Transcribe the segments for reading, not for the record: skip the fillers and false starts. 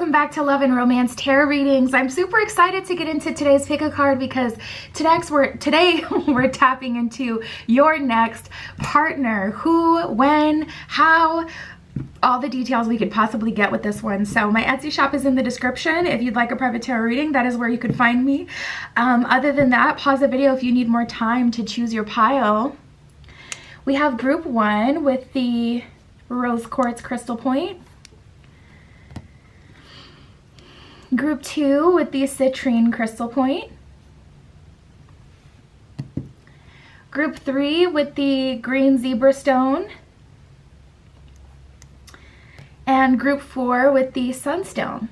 welcome back to Love and Romance Tarot Readings. I'm super excited to get into today's pick a card because today we're tapping into your next partner. Who, when, how, all the details we could possibly get with this one. So my Etsy shop is in the description. If you'd like a private tarot reading, that is where you could find me. Other than that, pause the video if you need more time to choose your pile. We have group 1 with the rose quartz crystal point. Group 2 with the citrine crystal point. Group 3 with the green zebra stone. And group 4 with the sunstone.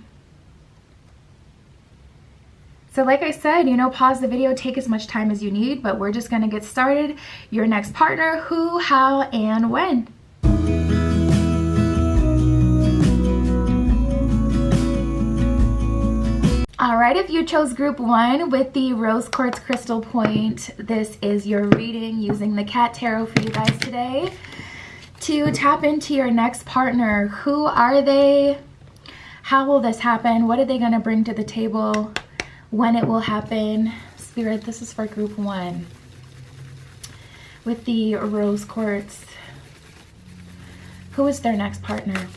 So like I said, pause the video, take as much time as you need, but we're just gonna get started. Your next partner, who, how, and when. Alright, if you chose group 1 with the rose quartz crystal point, this is your reading using the cat tarot for you guys today. To tap into your next partner, who are they? How will this happen? What are they going to bring to the table? When it will happen? Spirit, this is for group 1 with the rose quartz. Who is their next partner?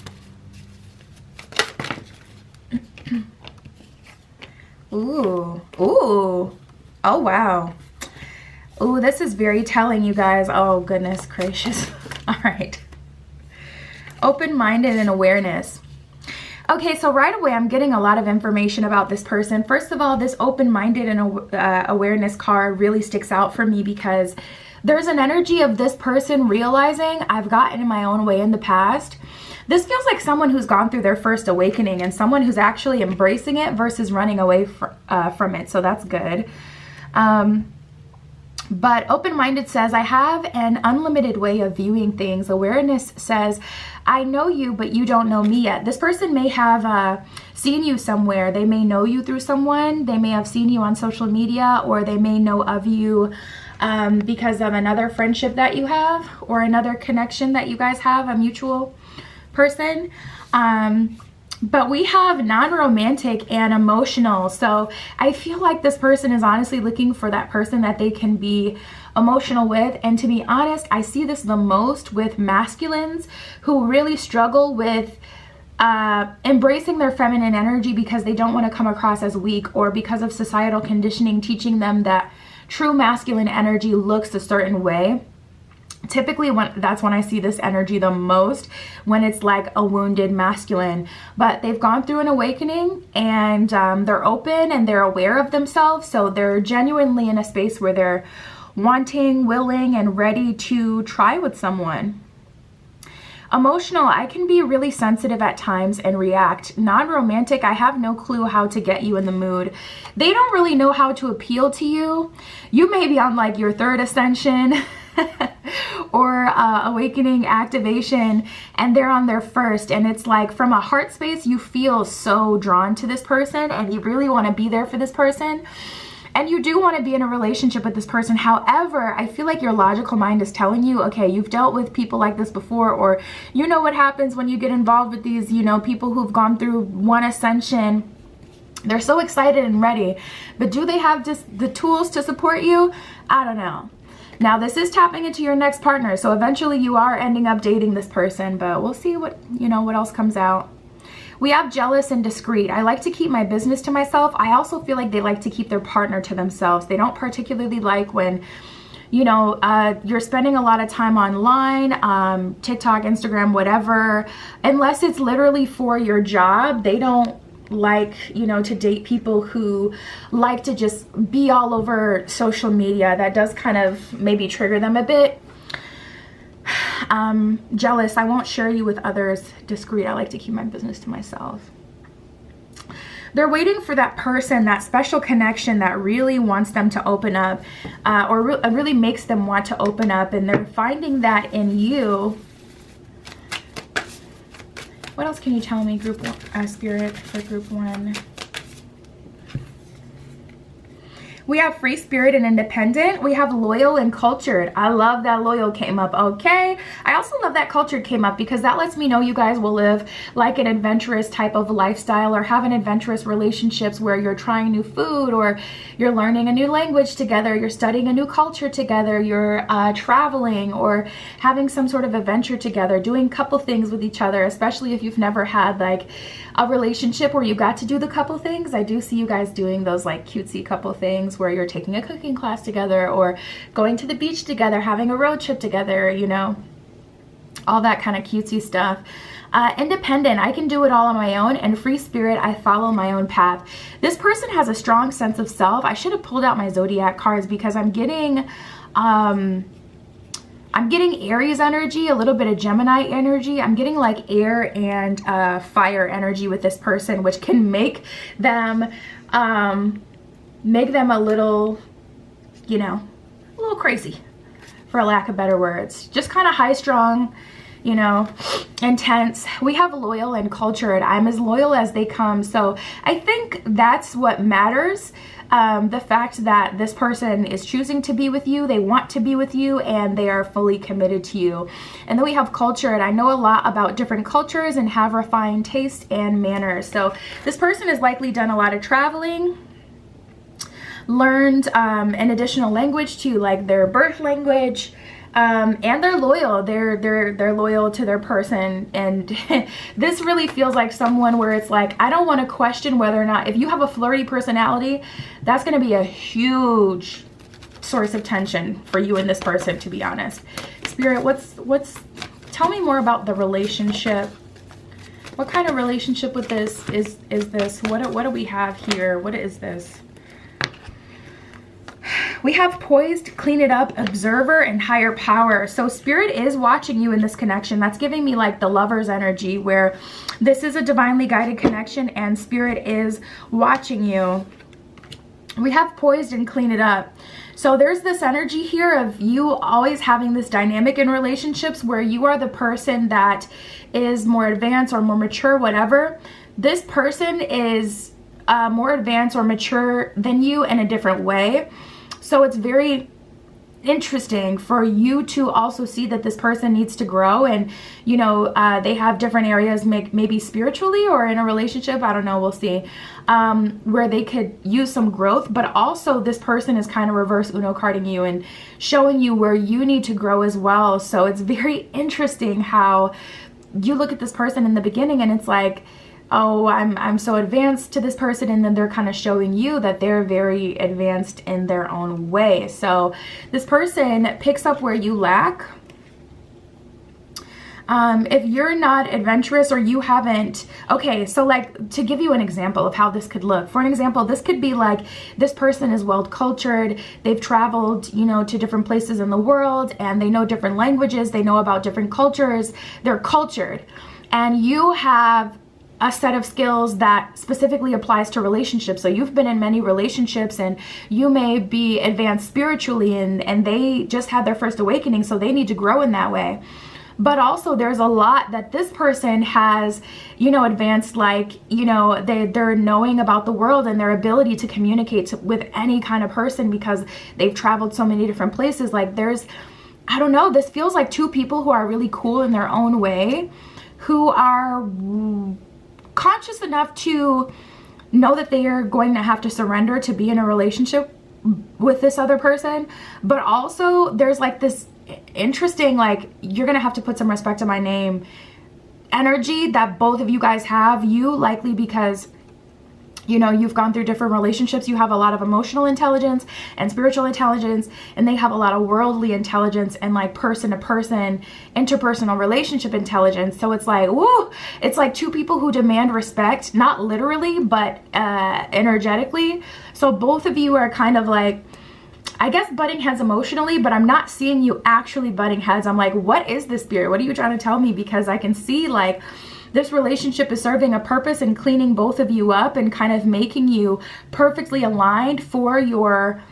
Ooh, oh wow. Ooh, this is very telling, you guys. Oh, goodness gracious. All right. Open-minded and awareness. Okay, so right away, I'm getting a lot of information about this person. First of all, this open-minded and awareness card really sticks out for me because there's an energy of this person realizing I've gotten in my own way in the past. This feels like someone who's gone through their first awakening and someone who's actually embracing it versus running away from it. So that's good. But open-minded says, I have an unlimited way of viewing things. Awareness says, I know you, but you don't know me yet. This person may have seen you somewhere. They may know you through someone. They may have seen you on social media, or they may know of you because of another friendship that you have or another connection that you guys have, a mutual person. But we have non-romantic and emotional. So I feel like this person is honestly looking for that person that they can be emotional with. And to be honest, I see this the most with masculines who really struggle with embracing their feminine energy because they don't want to come across as weak, or because of societal conditioning teaching them that true masculine energy looks a certain way. Typically, that's when I see this energy the most, when it's like a wounded masculine. But they've gone through an awakening and they're open and they're aware of themselves. So they're genuinely in a space where they're wanting, willing, and ready to try with someone. Emotional, I can be really sensitive at times and react. Non-romantic, I have no clue how to get you in the mood. They don't really know how to appeal to you. You may be on like your third ascension or awakening activation, and they're on their first, and it's like from a heart space you feel so drawn to this person and you really want to be there for this person, and you do want to be in a relationship with this person. However, I feel like your logical mind is telling you, okay, you've dealt with people like this before, or you know what happens when you get involved with these, people who've gone through one ascension. They're so excited and ready, but do they have just the tools to support you? I don't know. Now, this is tapping into your next partner, so eventually you are ending up dating this person, but we'll see what else comes out. We have jealous and discreet. I like to keep my business to myself. I also feel like they like to keep their partner to themselves. They don't particularly like when, you're spending a lot of time online, TikTok, Instagram, whatever. Unless it's literally for your job, they don't like, to date people who like to just be all over social media. That does kind of maybe trigger them a bit. Jealous, I won't share you with others. Discreet, I like to keep my business to myself. They're waiting for that person, that special connection that really wants them to open up, or really makes them want to open up, and they're finding that in you. What else can you tell me, group Spirit, for group 1? We have free spirit and independent. We have loyal and cultured. I love that loyal came up. Okay. I also love that cultured came up because that lets me know you guys will live like an adventurous type of lifestyle or have an adventurous relationships where you're trying new food or you're learning a new language together, you're studying a new culture together, you're traveling or having some sort of adventure together, doing couple things with each other, especially if you've never had like a relationship where you got to do the couple things. I do see you guys doing those like cutesy couple things where you're taking a cooking class together or going to the beach together, having a road trip together, you know, all that kind of cutesy stuff. Independent, I can do it all on my own, and free spirit, I follow my own path. This person has a strong sense of self. I should have pulled out my zodiac cards because I'm getting Aries energy, a little bit of Gemini energy. I'm getting like air and fire energy with this person, which can make them a little, you know, a little crazy, for lack of better words. Just kind of high strung, you know, intense. We have loyal and cultured. I'm as loyal as they come. So I think that's what matters. The fact that this person is choosing to be with you, they want to be with you, and they are fully committed to you. And then we have cultured. I know a lot about different cultures and have refined taste and manners. So this person has likely done a lot of traveling, learned an additional language to like their birth language, and they're loyal. They're loyal to their person. And this really feels like someone where it's like, I don't want to question whether or not, if you have a flirty personality, that's going to be a huge source of tension for you and this person, to be honest. Spirit, tell me more about the relationship. What kind of relationship with this is this? What do we have here? What is this? We have poised, clean it up, observer, and higher power. So spirit is watching you in this connection. That's giving me like the lover's energy, where this is a divinely guided connection and spirit is watching you. We have poised and clean it up. So there's this energy here of you always having this dynamic in relationships where you are the person that is more advanced or more mature, whatever. This person is more advanced or mature than you in a different way. So it's very interesting for you to also see that this person needs to grow, and you know, they have different areas, maybe spiritually or in a relationship, I don't know, we'll see, where they could use some growth. But also this person is kind of reverse Uno carding you and showing you where you need to grow as well. So it's very interesting how you look at this person in the beginning and it's like, oh, I'm so advanced to this person, and then they're kind of showing you that they're very advanced in their own way. So this person picks up where you lack. If you're not adventurous or you haven't, okay, so like to give you an example of how this could look, for an example, this could be like this person is well cultured, they've traveled, you know, to different places in the world, and they know different languages, they know about different cultures, they're cultured, and you have a set of skills that specifically applies to relationships. So you've been in many relationships and you may be advanced spiritually, and they just had their first awakening, so they need to grow in that way. But also there's a lot that this person has, you know, advanced, like, you know, they're knowing about the world and their ability to communicate with any kind of person because they've traveled so many different places. Like there's, I don't know, this feels like two people who are really cool in their own way, who are conscious enough to know that they are going to have to surrender to be in a relationship with this other person. But also there's like this interesting, like, you're gonna have to put some respect to my name energy that both of you guys have. You likely because, you know, you've gone through different relationships, you have a lot of emotional intelligence and spiritual intelligence, and they have a lot of worldly intelligence and like person to person, interpersonal relationship intelligence. So it's like, woo, it's like two people who demand respect, not literally, but energetically. So both of you are kind of like, I guess, butting heads emotionally, but I'm not seeing you actually butting heads. I'm like, what is this, spirit? What are you trying to tell me? Because I can see like this relationship is serving a purpose and cleaning both of you up and kind of making you perfectly aligned for your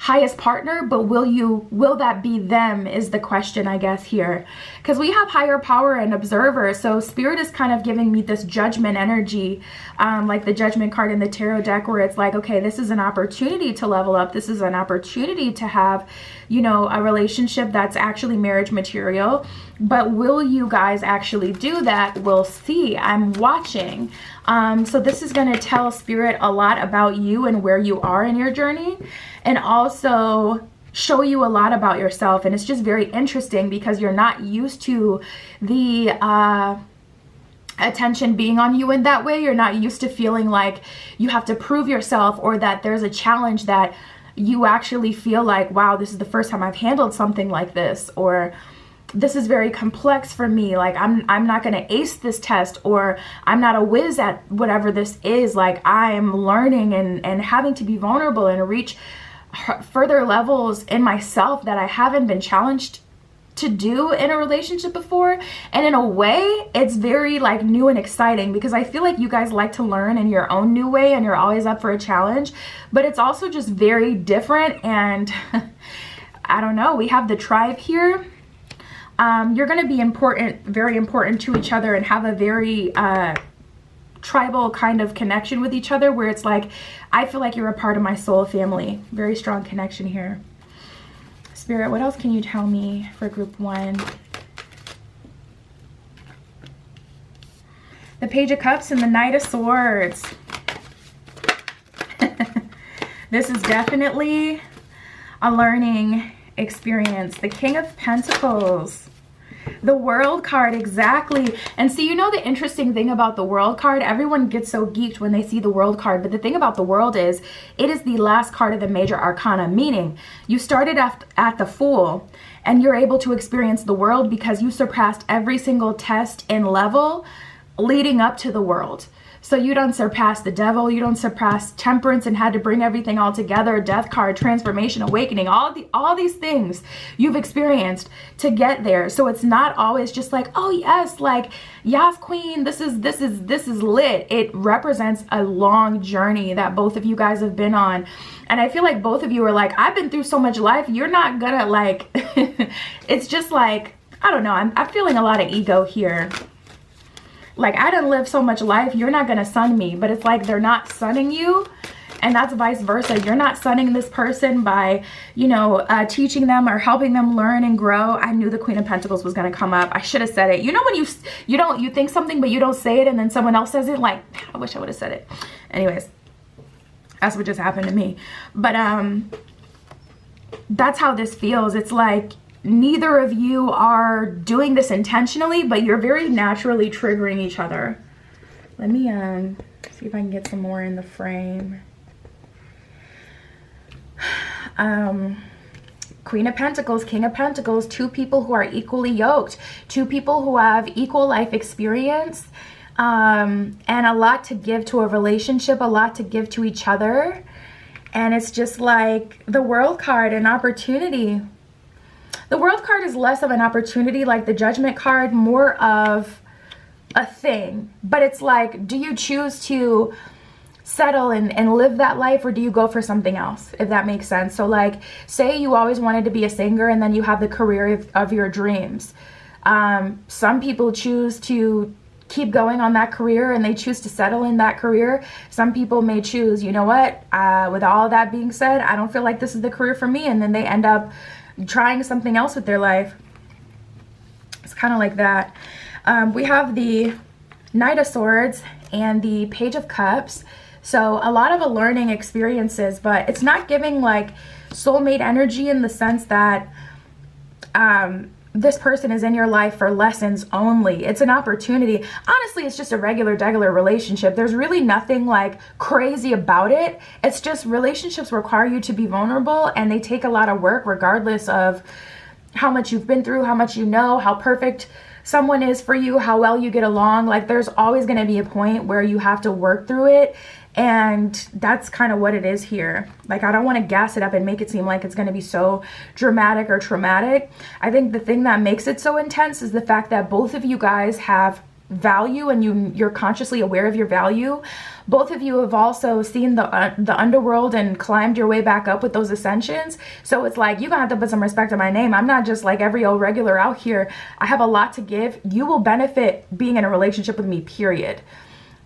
highest partner, but will that be them is the question, I guess, here. Because we have higher power and observer, so spirit is kind of giving me this judgment energy, like the judgment card in the tarot deck, where it's like, okay, this is an opportunity to level up. This is an opportunity to have, you know, a relationship that's actually marriage material. But will you guys actually do that? We'll see. I'm watching. So this is going to tell spirit a lot about you and where you are in your journey, and also show you a lot about yourself. And it's just very interesting because you're not used to the attention being on you in that way. You're not used to feeling like you have to prove yourself, or that there's a challenge that you actually feel like, wow, this is the first time I've handled something like this, or this is very complex for me. Like I'm not going to ace this test, or I'm not a whiz at whatever this is. Like I'm learning and having to be vulnerable and reach further levels in myself that I haven't been challenged to do in a relationship before. And in a way, it's very like new and exciting, because I feel like you guys like to learn in your own new way and you're always up for a challenge, but it's also just very different. And I don't know, we have the tribe here. You're going to be important, very important to each other, and have a very tribal kind of connection with each other, where it's like, I feel like you're a part of my soul family. Very strong connection here. Spirit, what else can you tell me for group 1? The Page of Cups and the Knight of Swords. This is definitely a learning experience. The King of Pentacles. The World card, exactly. And see, you know, the interesting thing about the World card, everyone gets so geeked when they see the World card, but the thing about the World is it is the last card of the major arcana, meaning you started at the Fool and you're able to experience the World because you surpassed every single test and level leading up to the World. So you don't surpass the Devil, you don't surpass Temperance and had to bring everything all together, Death card, Transformation, Awakening, all these things you've experienced to get there. So it's not always just like, oh yes, like, yes, Queen, this is lit. It represents a long journey that both of you guys have been on. And I feel like both of you are like, I've been through so much life, you're not gonna like, it's just like, I don't know, I'm feeling a lot of ego here. Like, I didn't live so much life, you're not gonna sun me. But it's like they're not sunning you, and that's vice versa. You're not sunning this person by, you know, teaching them or helping them learn and grow. I knew the Queen of Pentacles was gonna come up. I should have said it. You know when you think something but you don't say it, and then someone else says it, like, I wish I would have said it. Anyways, that's what just happened to me. But that's how this feels. It's like neither of you are doing this intentionally, but you're very naturally triggering each other. Let me see if I can get some more in the frame. Queen of Pentacles, King of Pentacles, two people who are equally yoked, two people who have equal life experience, and a lot to give to a relationship, a lot to give to each other. And it's just like the World card, an opportunity. The World card is less of an opportunity, like the Judgment card, more of a thing. But it's like, do you choose to settle and live that life, or do you go for something else, if that makes sense? So like, say you always wanted to be a singer and then you have the career of your dreams. Some people choose to keep going on that career and they choose to settle in that career. Some people may choose, you know what, with all that being said, I don't feel like this is the career for me, and then they end up trying something else with their life. It's kind of like that. We have the Knight of Swords and the Page of Cups. So a lot of learning experiences, but it's not giving like soulmate energy in the sense that this person is in your life for lessons only. It's an opportunity. Honestly, it's just a regular relationship. There's really nothing like crazy about it. It's just relationships require you to be vulnerable, and they take a lot of work regardless of how much you've been through, how much you know, how perfect someone is for you, how well you get along. Like, there's always going to be a point where you have to work through it. And that's kind of what it is here. Like, I don't want to gas it up and make it seem like it's going to be so dramatic or traumatic. I think the thing that makes it so intense is the fact that both of you guys have value and you're consciously aware of your value. Both of you have also seen the underworld and climbed your way back up with those ascensions. So it's like, you're gonna have to put some respect on my name. I'm not just like every old regular out here. I have a lot to give. You will benefit being in a relationship with me, period.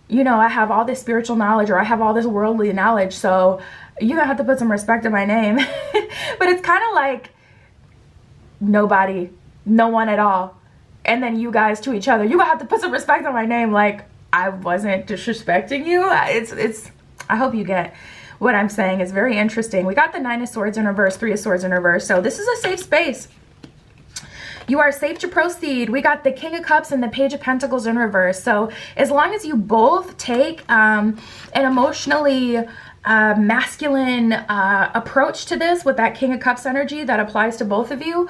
You know, I have all this spiritual knowledge, or I have all this worldly knowledge, so you're gonna have to put some respect on my name. But it's kind of like nobody, no one at all, and then you guys to each other. You're gonna have to put some respect on my name. Like, I wasn't disrespecting you. I hope you get what I'm saying. It's very interesting. We got the 9 of Swords in reverse, 3 of Swords in reverse. So this is a safe space. You are safe to proceed. We got the King of Cups and the Page of Pentacles in reverse. So as long as you both take an emotionally masculine approach to this with that King of Cups energy that applies to both of you,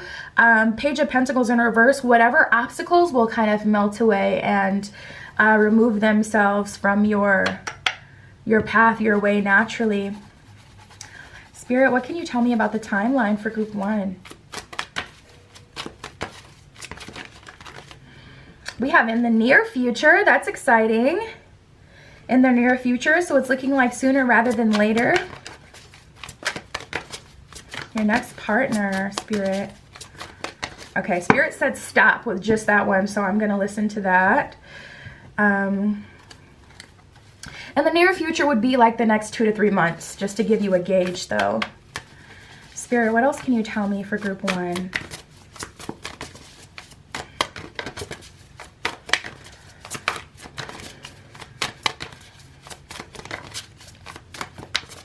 Page of Pentacles in reverse, whatever obstacles will kind of melt away and remove themselves from your path, your way naturally. Spirit, what can you tell me about the timeline for group 1? We have in the near future. That's exciting. In the near future, so it's looking like sooner rather than later. Your next partner, Spirit. Okay, Spirit said stop with just that one, so I'm going to listen to that. And the near future would be like the next 2 to 3 months, just to give you a gauge though. Spirit, what else can you tell me for group 1?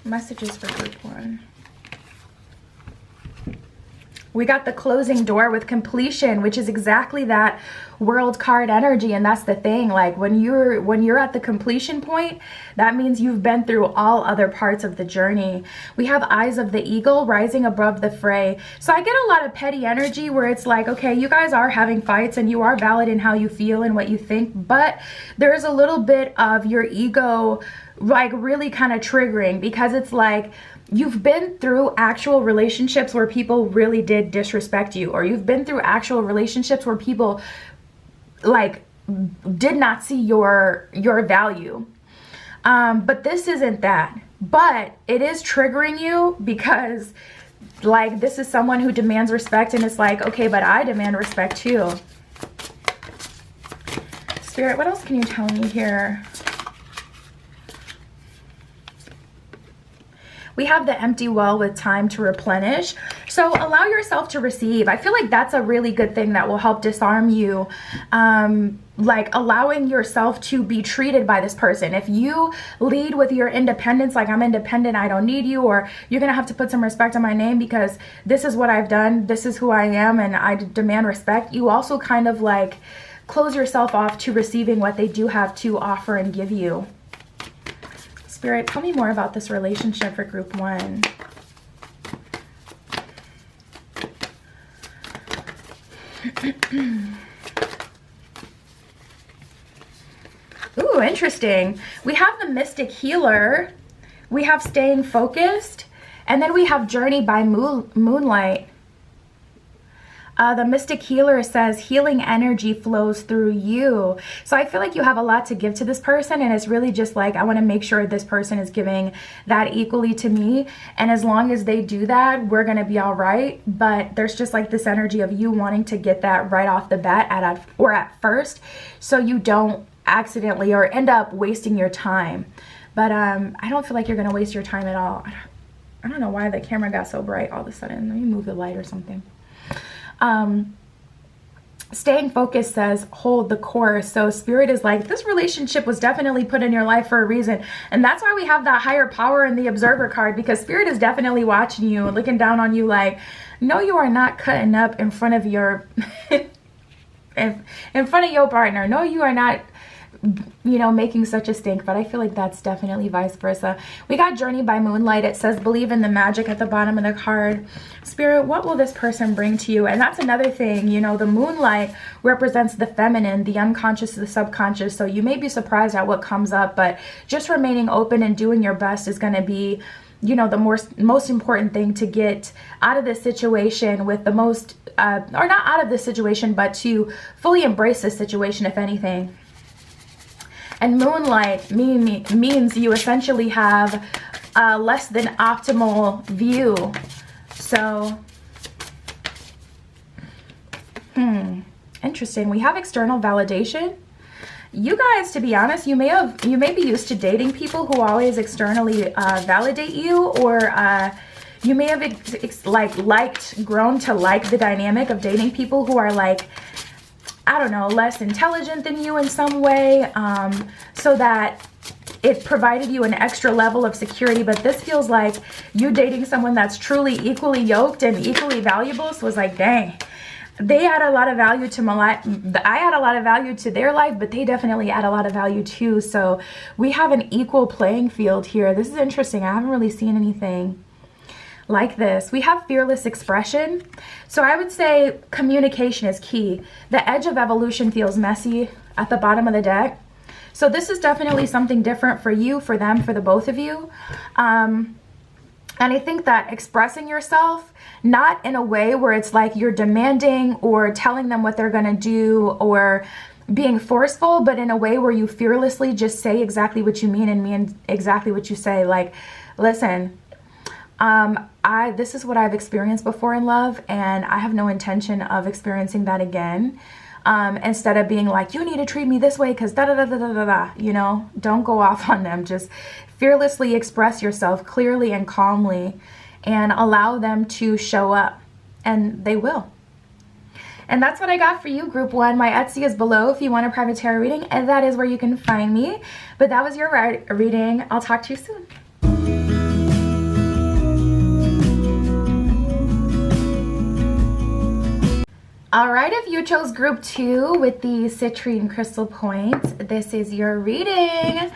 Messages for group 1. We got the closing door with completion, which is exactly that World card energy. And that's the thing, like when you're at the completion point, that means you've been through all other parts of the journey. We have Eyes of the Eagle rising above the fray. So I get a lot of petty energy where it's like, okay, you guys are having fights and you are valid in how you feel and what you think, but there's a little bit of your ego like really kind of triggering, because it's like you've been through actual relationships where people really did disrespect you, or you've been through actual relationships where people like did not see your value. But this isn't that, but it is triggering you because like this is someone who demands respect, and it's like, okay, but I demand respect too. Spirit, what else can you tell me here? We have the empty well with time to replenish. So allow yourself to receive. I feel like that's a really good thing that will help disarm you. Like allowing yourself to be treated by this person. If you lead with your independence, like I'm independent, I don't need you, or you're gonna have to put some respect on my name because this is what I've done, this is who I am, and I demand respect. You also kind of like close yourself off to receiving what they do have to offer and give you. Spirit, tell me more about this relationship for group 1. Ooh, interesting. We have the Mystic Healer. We have Staying Focused. And then we have Journey by Moonlight. The Mystic Healer says healing energy flows through you. So I feel like you have a lot to give to this person, and it's really just like, I want to make sure this person is giving that equally to me. And as long as they do that, we're going to be all right. But there's just like this energy of you wanting to get that right off the bat at first, so you don't accidentally or end up wasting your time. But I don't feel like you're going to waste your time at all. I don't know why the camera got so bright all of a sudden. Let me move the light or something. Staying Focused says hold the course. So Spirit is like, this relationship was definitely put in your life for a reason, and that's why we have that higher power in the Observer card, because Spirit is definitely watching you and looking down on you like, no, you are not cutting up in front of your in front of your partner. No, you are not, you know, making such a stink. But I feel like that's definitely vice versa. We got Journey by Moonlight. It says believe in the magic at the bottom of the card. Spirit, what will this person bring to you? And that's another thing, you know, the moonlight represents the feminine, the unconscious, the subconscious. So you may be surprised at what comes up, but just remaining open and doing your best is going to be, you know, the most important thing to get out of this situation with the most, or not out of this situation, but to fully embrace this situation, if anything. And moonlight means you essentially have a less than optimal view. So, interesting. We have external validation. You guys, to be honest, you may be used to dating people who always externally validate you, or you may have grown to like the dynamic of dating people who are like, I don't know, less intelligent than you in some way, so that it provided you an extra level of security. But this feels like you dating someone that's truly equally yoked and equally valuable. So it's like, dang, they add a lot of value to my life. I add a lot of value to their life, but they definitely add a lot of value too. So we have an equal playing field here. This is interesting. I haven't really seen anything like this. We have fearless expression. So I would say communication is key. The edge of evolution feels messy at the bottom of the deck. So this is definitely something different for you, for them, for the both of you. And I think that expressing yourself, not in a way where it's like you're demanding or telling them what they're going to do or being forceful, but in a way where you fearlessly just say exactly what you mean and mean exactly what you say. Like, listen, this is what I've experienced before in love, and I have no intention of experiencing that again. Instead of being like, you need to treat me this way because da da da da da da da, you know, don't go off on them. Just fearlessly express yourself clearly and calmly and allow them to show up, and they will. And that's what I got for you, Group 1. My Etsy is below if you want a private tarot reading, and that is where you can find me. But that was your reading. I'll talk to you soon. Alright, if you chose Group 2 with the citrine crystal points, this is your reading.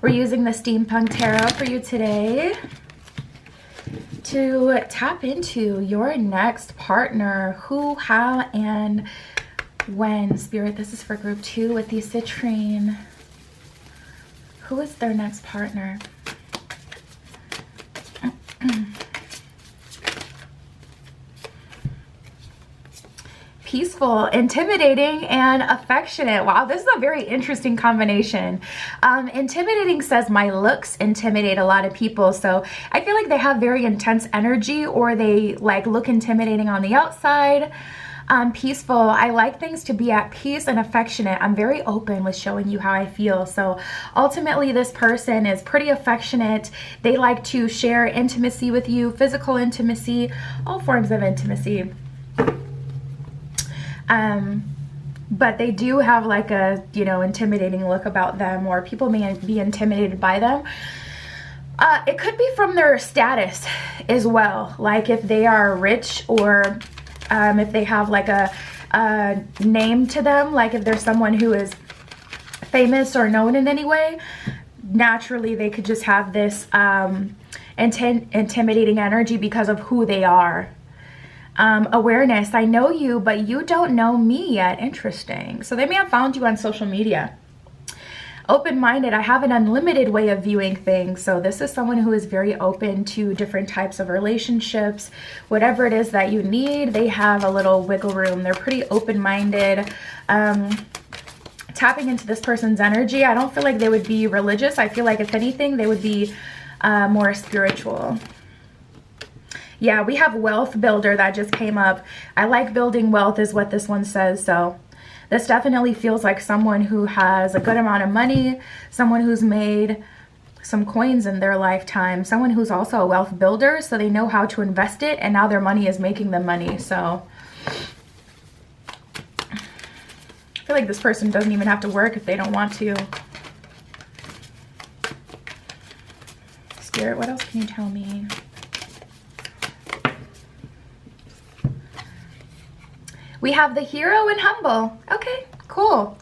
We're using the Steampunk Tarot for you today to tap into your next partner. Who, how, and when. Spirit, this is for Group 2 with the citrine. Who is their next partner? Peaceful, intimidating, and affectionate. Wow, this is a very interesting combination. Intimidating says my looks intimidate a lot of people. So I feel like they have very intense energy, or they like look intimidating on the outside. Peaceful, I like things to be at peace, and affectionate. I'm very open with showing you how I feel. So ultimately this person is pretty affectionate. They like to share intimacy with you, physical intimacy, all forms of intimacy. But they do have like a, you know, intimidating look about them, or people may be intimidated by them. It could be from their status as well. Like if they are rich, or if they have like a name to them, like if there's someone who is famous or known in any way, naturally they could just have this intimidating energy because of who they are. Awareness, I know you, but you don't know me yet. Interesting. So they may have found you on social media. Open-minded, I have an unlimited way of viewing things. So this is someone who is very open to different types of relationships. Whatever it is that you need, they have a little wiggle room. They're pretty open-minded. Tapping into this person's energy, I don't feel like they would be religious. I feel like if anything, they would be more spiritual. Yeah, we have wealth builder that just came up. I like building wealth is what this one says. So this definitely feels like someone who has a good amount of money, someone who's made some coins in their lifetime, someone who's also a wealth builder, so they know how to invest it, and now their money is making them money. So I feel like this person doesn't even have to work if they don't want to. Spirit, what else can you tell me? We have the hero and humble. Okay, cool.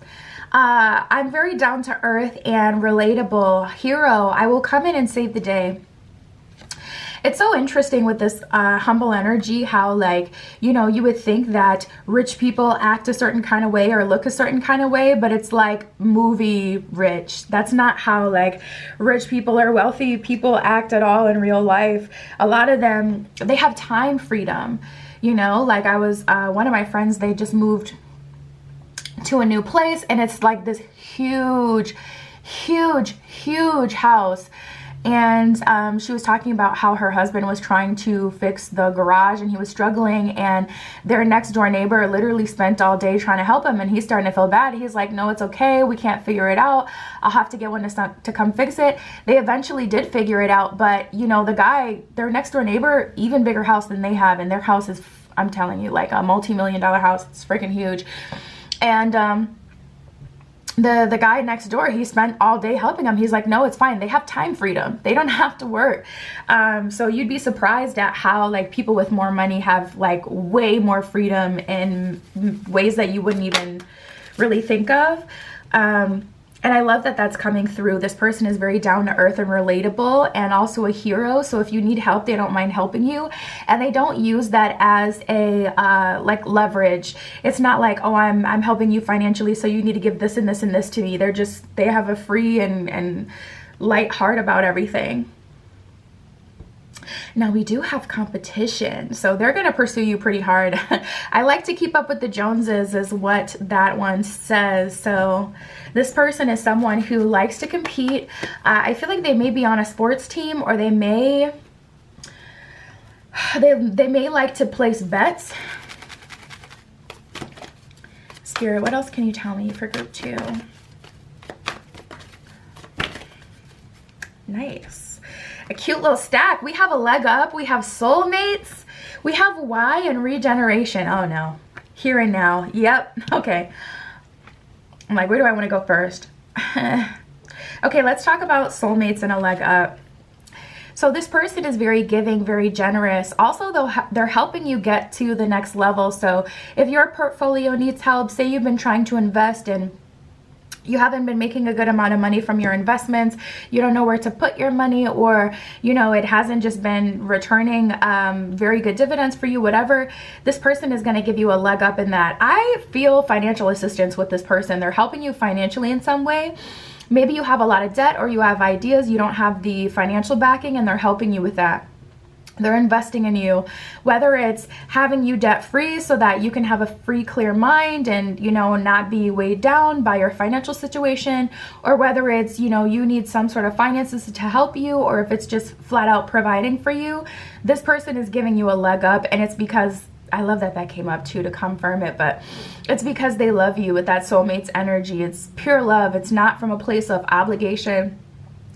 I'm very down to earth and relatable. Hero, I will come in and save the day. It's so interesting with this humble energy, how like, you know, you would think that rich people act a certain kind of way or look a certain kind of way, but it's like movie rich. That's not how like rich people or wealthy people act at all in real life. A lot of them, they have time freedom. You know, like I was, one of my friends, they just moved to a new place, and it's like this huge huge house. And she was talking about how her husband was trying to fix the garage and he was struggling, and their next door neighbor literally spent all day trying to help him, and he's starting to feel bad. He's like, no, it's okay, we can't figure it out, I'll have to get one to come fix it. They eventually did figure it out, but you know, the guy, their next door neighbor, even bigger house than they have, and their house is, I'm telling you, like a multi-million-dollar house. It's freaking huge. And the guy next door, he spent all day helping him. He's like, no, it's fine. They have time freedom. They don't have to work. So you'd be surprised at how like people with more money have like way more freedom in ways that you wouldn't even really think of. And I love that that's coming through. This person is very down to earth and relatable, and also a hero. So if you need help, they don't mind helping you, and they don't use that as a like leverage. It's not like, oh, I'm helping you financially, so you need to give this and this and this to me. They have a free and light heart about everything. Now we do have competition, so they're going to pursue you pretty hard. I like to keep up with the Joneses is what that one says. So this person is someone who likes to compete. I feel like they may be on a sports team, or they may like to place bets. Spirit, what else can you tell me for group 2? Nice. A cute little stack. We have a leg up. We have soulmates. We have Y and regeneration. Oh no. Here and now. Yep. Okay. I'm like, where do I want to go first? Okay, let's talk about soulmates and a leg up. So this person is very giving, very generous. Also, though, they're helping you get to the next level. So if your portfolio needs help, say you've been trying to invest in, you haven't been making a good amount of money from your investments, you don't know where to put your money, or you know, it hasn't just been returning very good dividends for you, whatever, this person is going to give you a leg up in that. I feel financial assistance with this person. They're helping you financially in some way. Maybe you have a lot of debt, or you have ideas, you don't have the financial backing, and they're helping you with that. They're investing in you, whether it's having you debt free so that you can have a free, clear mind and, you know, not be weighed down by your financial situation, or whether it's, you know, you need some sort of finances to help you, or if it's just flat out providing for you. This person is giving you a leg up, and it's because, I love that that came up too to confirm it, but it's because they love you with that soulmate's energy. It's pure love. It's not from a place of obligation.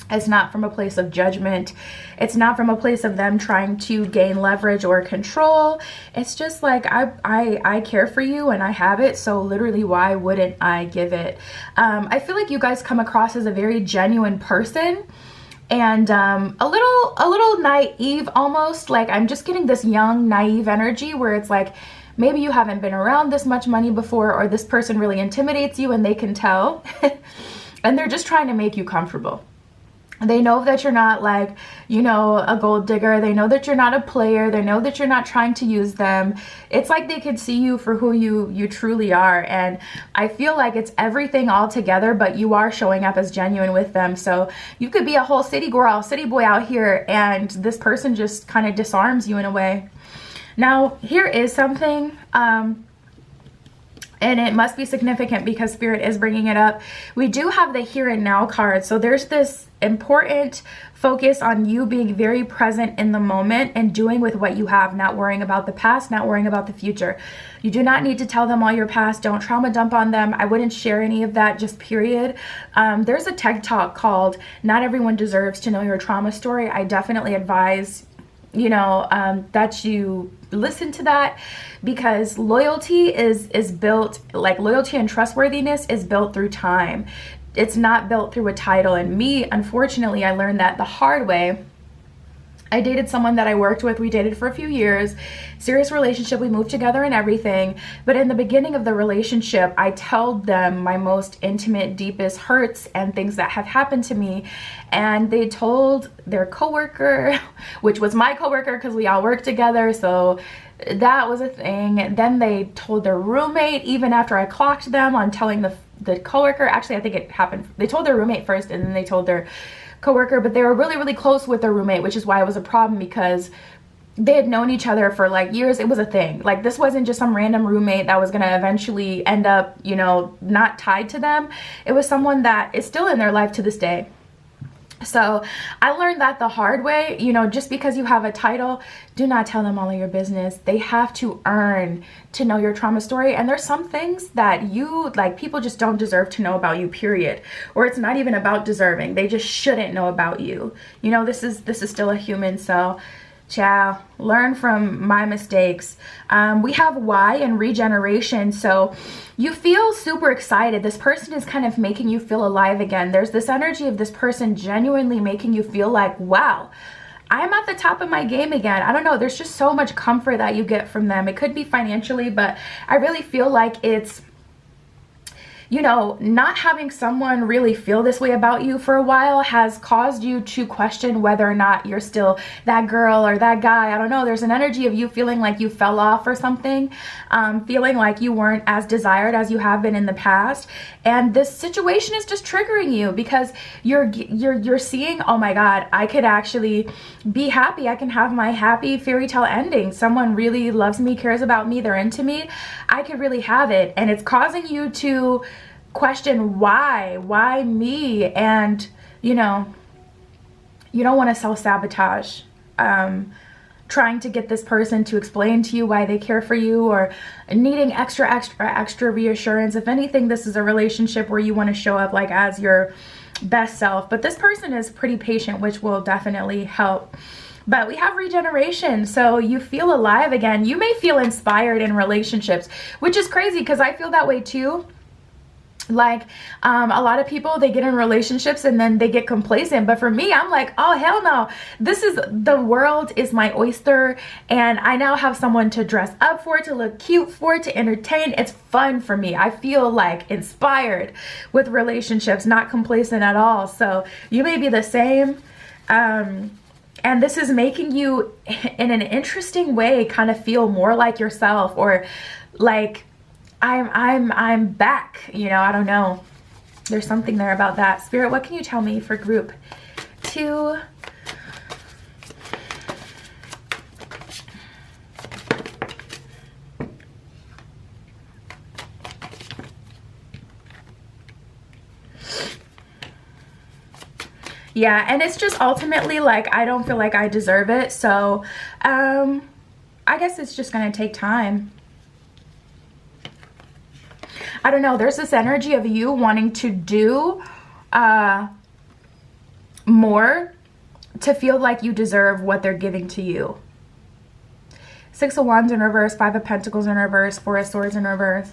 It's not from a place of judgment. It's not from a place of them trying to gain leverage or control. It's just like, I care for you and I have it, so literally why wouldn't I give it? I feel like you guys come across as a very genuine person, and a little naive almost. Like, I'm just getting this young, naive energy where it's like, maybe you haven't been around this much money before, or this person really intimidates you and they can tell. And they're just trying to make you comfortable. They know that you're not like, you know, a gold digger. They know that you're not a player. They know that you're not trying to use them. It's like they could see you for who you truly are. And I feel like it's everything all together, but you are showing up as genuine with them. So you could be a whole city girl, city boy out here, and this person just kind of disarms you in a way. Now, here is something, and it must be significant because Spirit is bringing it up. We do have the here and now card. So there's this important focus on you being very present in the moment and doing with what you have, not worrying about the past, not worrying about the future. You do not need to tell them all your past. Don't trauma dump on them. I wouldn't share any of that, just period. There's a TED Talk called Not Everyone Deserves to Know Your Trauma Story. I definitely advise, you know, that you listen to that, because loyalty is built, like loyalty and trustworthiness is built through time. It's not built through a title. And me, unfortunately, I learned that the hard way. I dated someone that I worked with. We dated for a few years, serious relationship. We moved together and everything. But in the beginning of the relationship, I told them my most intimate, deepest hurts and things that have happened to me. And they told their coworker, which was my coworker because we all worked together. So that was a thing. Then they told their roommate, even after I clocked them on telling the coworker. Actually, I think it happened. They told their roommate first, and then they told their coworker, but they were really, really close with their roommate, which is why it was a problem, because they had known each other for like years. It was a thing. Like, this wasn't just some random roommate that was gonna eventually end up, you know, not tied to them. It was someone that is still in their life to this day. So I learned that the hard way. You know, just because you have a title, do not tell them all of your business. They have to earn to know your trauma story. And there's some things that you, like, people just don't deserve to know about you, period. Or it's not even about deserving. They just shouldn't know about you. You know, this is still a human. So ciao, learn from my mistakes. We have Y and regeneration. So you feel super excited. This person is kind of making you feel alive again. There's this energy of this person genuinely making you feel like, wow, I'm at the top of my game again. I don't know. There's just so much comfort that you get from them. It could be financially, but I really feel like it's, you know, not having someone really feel this way about you for a while has caused you to question whether or not you're still that girl or that guy. I don't know. There's an energy of you feeling like you fell off or something, feeling like you weren't as desired as you have been in the past. And this situation is just triggering you because you're seeing, oh my God, I could actually be happy. I can have my happy fairy tale ending. Someone really loves me, cares about me, they're into me. I could really have it. And it's causing you to question why me? And you know, you don't want to self-sabotage trying to get this person to explain to you why they care for you, or needing extra reassurance. If anything, this is a relationship where you want to show up like as your best self, but this person is pretty patient, which will definitely help. But we have regeneration, so you feel alive again. You may feel inspired in relationships, which is crazy because I feel that way too. Like, a lot of people, they get in relationships and then they get complacent. But for me, I'm like, oh, hell no. The world is my oyster. And I now have someone to dress up for, to look cute for, to entertain. It's fun for me. I feel like inspired with relationships, not complacent at all. So you may be the same. And this is making you, in an interesting way, kind of feel more like yourself, or like, I'm back, you know. I don't know. There's something there about that. Spirit, what can you tell me for group 2? Yeah, and it's just ultimately like, I don't feel like I deserve it. So, I guess it's just going to take time. I don't know. There's this energy of you wanting to do more to feel like you deserve what they're giving to you. 6 of Wands in reverse, 5 of Pentacles in reverse, 4 of Swords in reverse.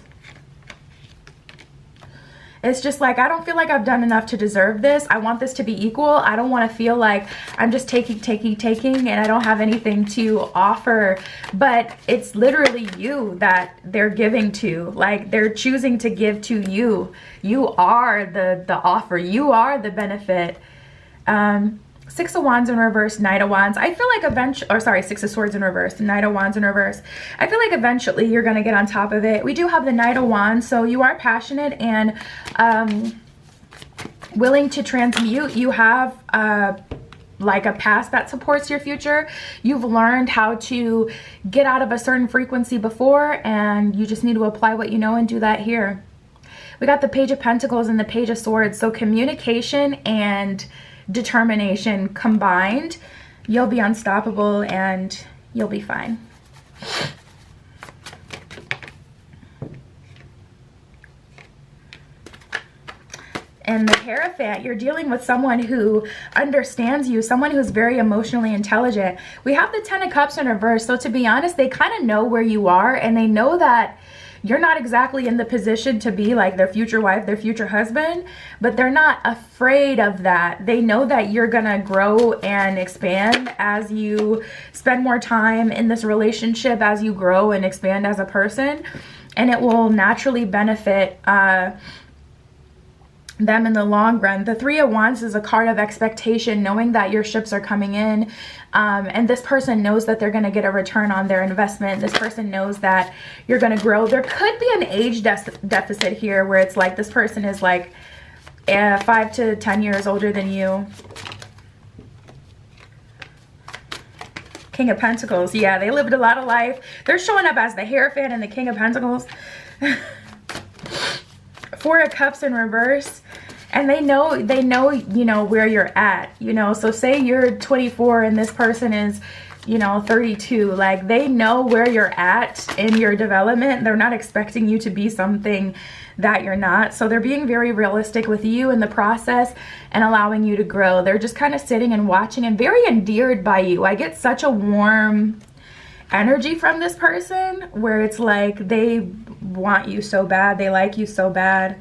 It's just like, I don't feel like I've done enough to deserve this. I want this to be equal. I don't want to feel like I'm just taking, and I don't have anything to offer. But it's literally you that they're giving to. Like, they're choosing to give to you. You are the offer. You are the benefit. 6 of Wands in reverse, Knight of Wands. I feel like eventually, or sorry, 6 of Swords in reverse, Knight of Wands in reverse. I feel like eventually you're going to get on top of it. We do have the Knight of Wands, so you are passionate and willing to transmute. You have like a past that supports your future. You've learned how to get out of a certain frequency before, and you just need to apply what you know and do that here. We got the Page of Pentacles and the Page of Swords. So communication and determination combined, you'll be unstoppable and you'll be fine. And the Hierophant, you're dealing with someone who understands you, someone who's very emotionally intelligent. We have the 10 of Cups in reverse. So to be honest, they kind of know where you are, and they know that you're not exactly in the position to be like their future wife, their future husband, but they're not afraid of that. They know that you're gonna grow and expand as you spend more time in this relationship, as you grow and expand as a person, and it will naturally benefit them in the long run. The 3 of Wands is a card of expectation, knowing that your ships are coming in, and this person knows that they're going to get a return on their investment. This person knows that you're going to grow. There could be an age deficit here, where it's like this person is like 5 to 10 years older than you. King of Pentacles. Yeah, they lived a lot of life. They're showing up as the Hierophant and the King of Pentacles. Four of Cups in reverse. And they know, you know, where you're at, you know. So say you're 24 and this person is, you know, 32. Like, they know where you're at in your development. They're not expecting you to be something that you're not. So they're being very realistic with you in the process and allowing you to grow. They're just kind of sitting and watching and very endeared by you. I get such a warm energy from this person where it's like they want you so bad. They like you so bad.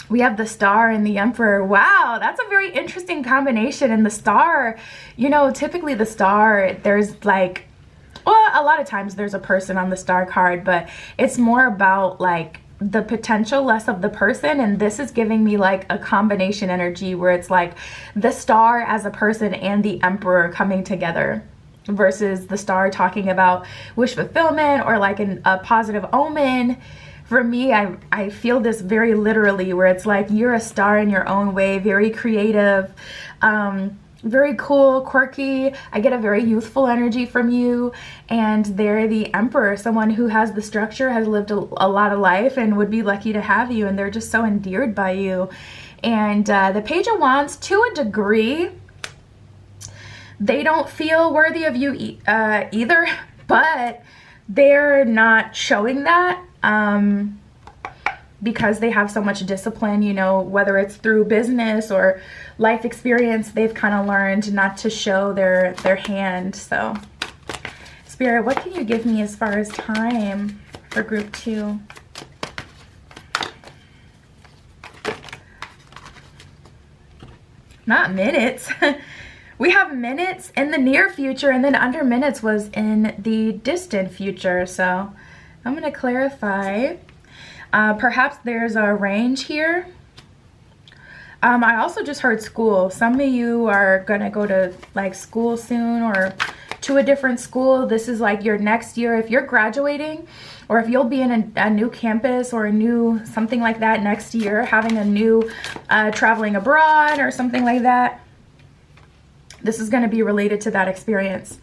We have the Star and the Emperor. Wow, that's a very interesting combination. And the Star, you know, typically the Star, there's like, well, a lot of times there's a person on the Star card, but it's more about like the potential, less of the person. And this is giving me like a combination energy where it's like the Star as a person and the Emperor coming together, versus the Star talking about wish fulfillment or like a positive omen. For me, I feel this very literally, where it's like you're a star in your own way, very creative, very cool, quirky. I get a very youthful energy from you. And they're the Emperor, someone who has the structure, has lived a lot of life, and would be lucky to have you. And they're just so endeared by you. And the Page of Wands, to a degree, they don't feel worthy of you either, but they're not showing that. Because they have so much discipline, you know, whether it's through business or life experience, they've kind of learned not to show their hand. So, Spirit, what can you give me as far as time for group 2? Not minutes. We have minutes in the near future, and then under minutes was in the distant future. So I'm going to clarify. Perhaps there's a range here. I also just heard school. Some of you are going to go to like school soon, or to a different school. This is like your next year. If you're graduating, or if you'll be in a new campus or a new something like that next year, having a new traveling abroad or something like that, this is going to be related to that experience.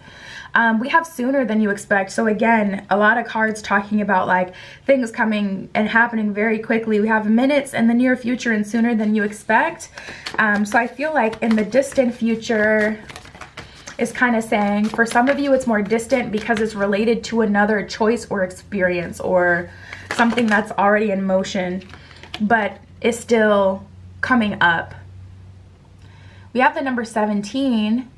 We have sooner than you expect. So again, a lot of cards talking about like things coming and happening very quickly. We have minutes in the near future and sooner than you expect. So I feel like in the distant future is kind of saying, for some of you, it's more distant because it's related to another choice or experience or something that's already in motion, but is still coming up. We have the number 17.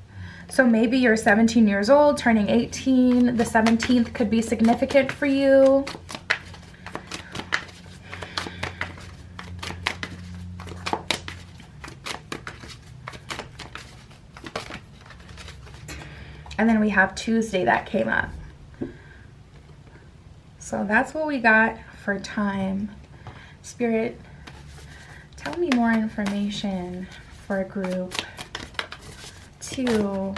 So maybe you're 17 years old, turning 18. The 17th could be significant for you. And then we have Tuesday that came up. So that's what we got for time. Spirit, tell me more information for group 2.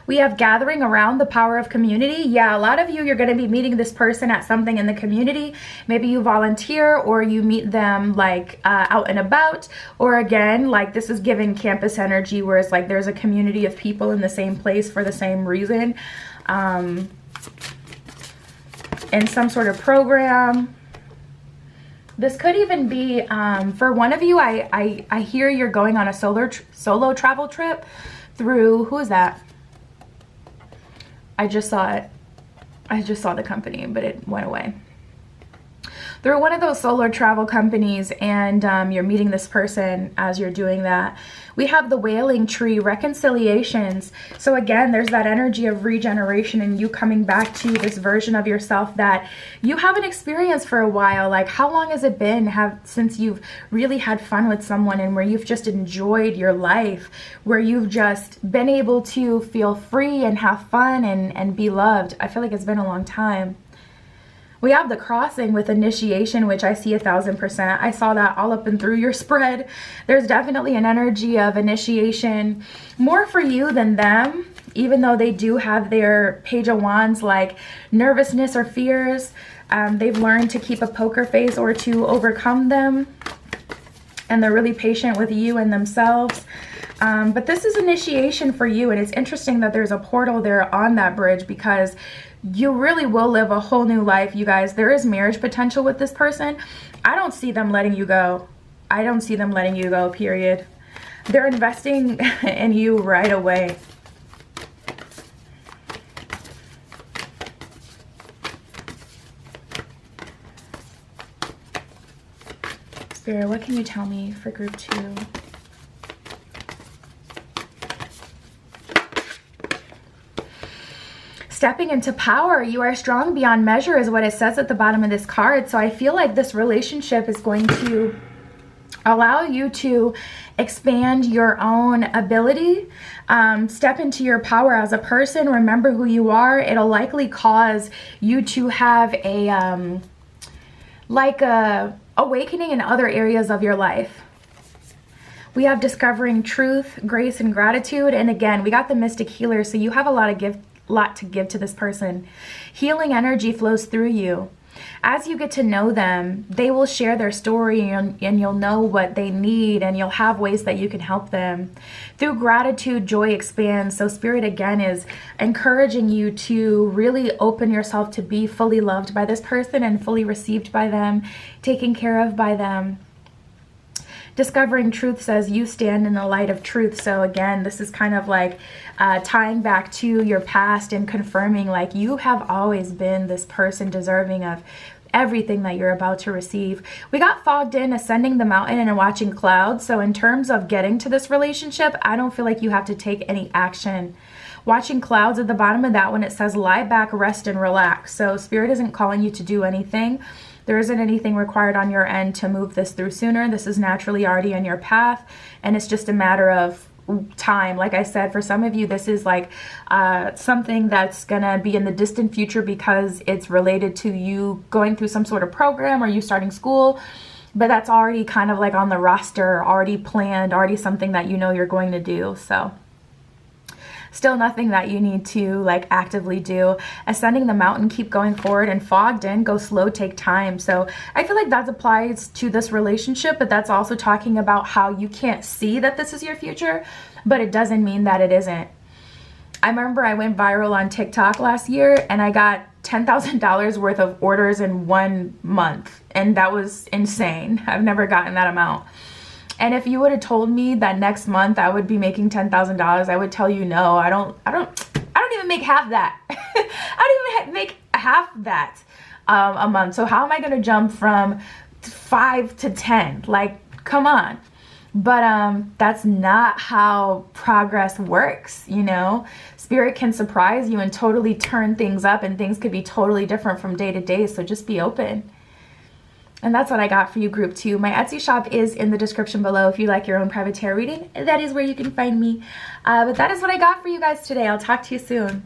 We have gathering around, the power of community. Yeah, a lot of you, you're going to be meeting this person at something in the community. Maybe you volunteer, or you meet them like out and about, or again, like this is giving campus energy, where it's like there's a community of people in the same place for the same reason, in some sort of program. This could even be, for one of you, I hear you're going on a solo travel trip through, who is that? I just saw it. I just saw the company, but it went away. Through one of those solo travel companies, and you're meeting this person as you're doing that. We have the Wailing Tree, reconciliations. So again, there's that energy of regeneration and you coming back to this version of yourself that you haven't experienced for a while. Like, how long has it been since you've really had fun with someone, and where you've just enjoyed your life, where you've just been able to feel free and have fun and be loved? I feel like it's been a long time. We have the Crossing with initiation, which I see 1000%. I saw that all up and through your spread. There's definitely an energy of initiation, more for you than them, even though they do have their Page of Wands, like nervousness or fears. They've learned to keep a poker face or to overcome them. and they're really patient with you and themselves. But this is initiation for you, and it's interesting that there's a portal there on that bridge, because you really will live a whole new life, you guys. There is marriage potential with this person. I don't see them letting you go. I don't see them letting you go, period. They're investing in you right away. Spirit, what can you tell me for group 2? Stepping into power. You are strong beyond measure is what it says at the bottom of this card. So I feel like this relationship is going to allow you to expand your own ability, step into your power as a person, remember who you are. It'll likely cause you to have a awakening in other areas of your life. We have discovering truth, grace, and gratitude. And again, we got the mystic healer, so you have a lot to give to this person. Healing energy flows through you. As you get to know them, they will share their story, and you'll know what they need, and you'll have ways that you can help them. Through gratitude, joy expands. So Spirit again is encouraging you to really open yourself to be fully loved by this person and fully received by them, taken care of by them. Discovering truth says you stand in the light of truth. So again, this is kind of like tying back to your past and confirming like you have always been this person deserving of everything that you're about to receive. We got fogged in, ascending the mountain and watching clouds. So in terms of getting to this relationship, I don't feel like you have to take any action. Watching clouds, at the bottom of that one, it says lie back, rest, and relax. So Spirit isn't calling you to do anything. There isn't anything required on your end to move this through sooner. This is naturally already in your path, and it's just a matter of time. Like I said, for some of you, this is like something that's gonna be in the distant future because it's related to you going through some sort of program or you starting school, but that's already kind of like on the roster, already planned, already something that you know you're going to do. So still nothing that you need to like actively do. Ascending the mountain, keep going forward, and fogged in, go slow, take time. So I feel like that applies to this relationship, but that's also talking about how you can't see that this is your future, but it doesn't mean that it isn't. I remember I went viral on TikTok last year and I got $10,000 worth of orders in 1 month, and that was insane. I've never gotten that amount. And if you would have told me that next month I would be making $10,000, I would tell you no. I don't even make half that. I don't even make half that a month. So how am I going to jump from 5 to 10? Like, come on. But that's not how progress works, you know. Spirit can surprise you and totally turn things up, and things could be totally different from day to day. So just be open. And that's what I got for you, group 2. My Etsy shop is in the description below if you like your own private tarot reading. That is where you can find me. But that is what I got for you guys today. I'll talk to you soon.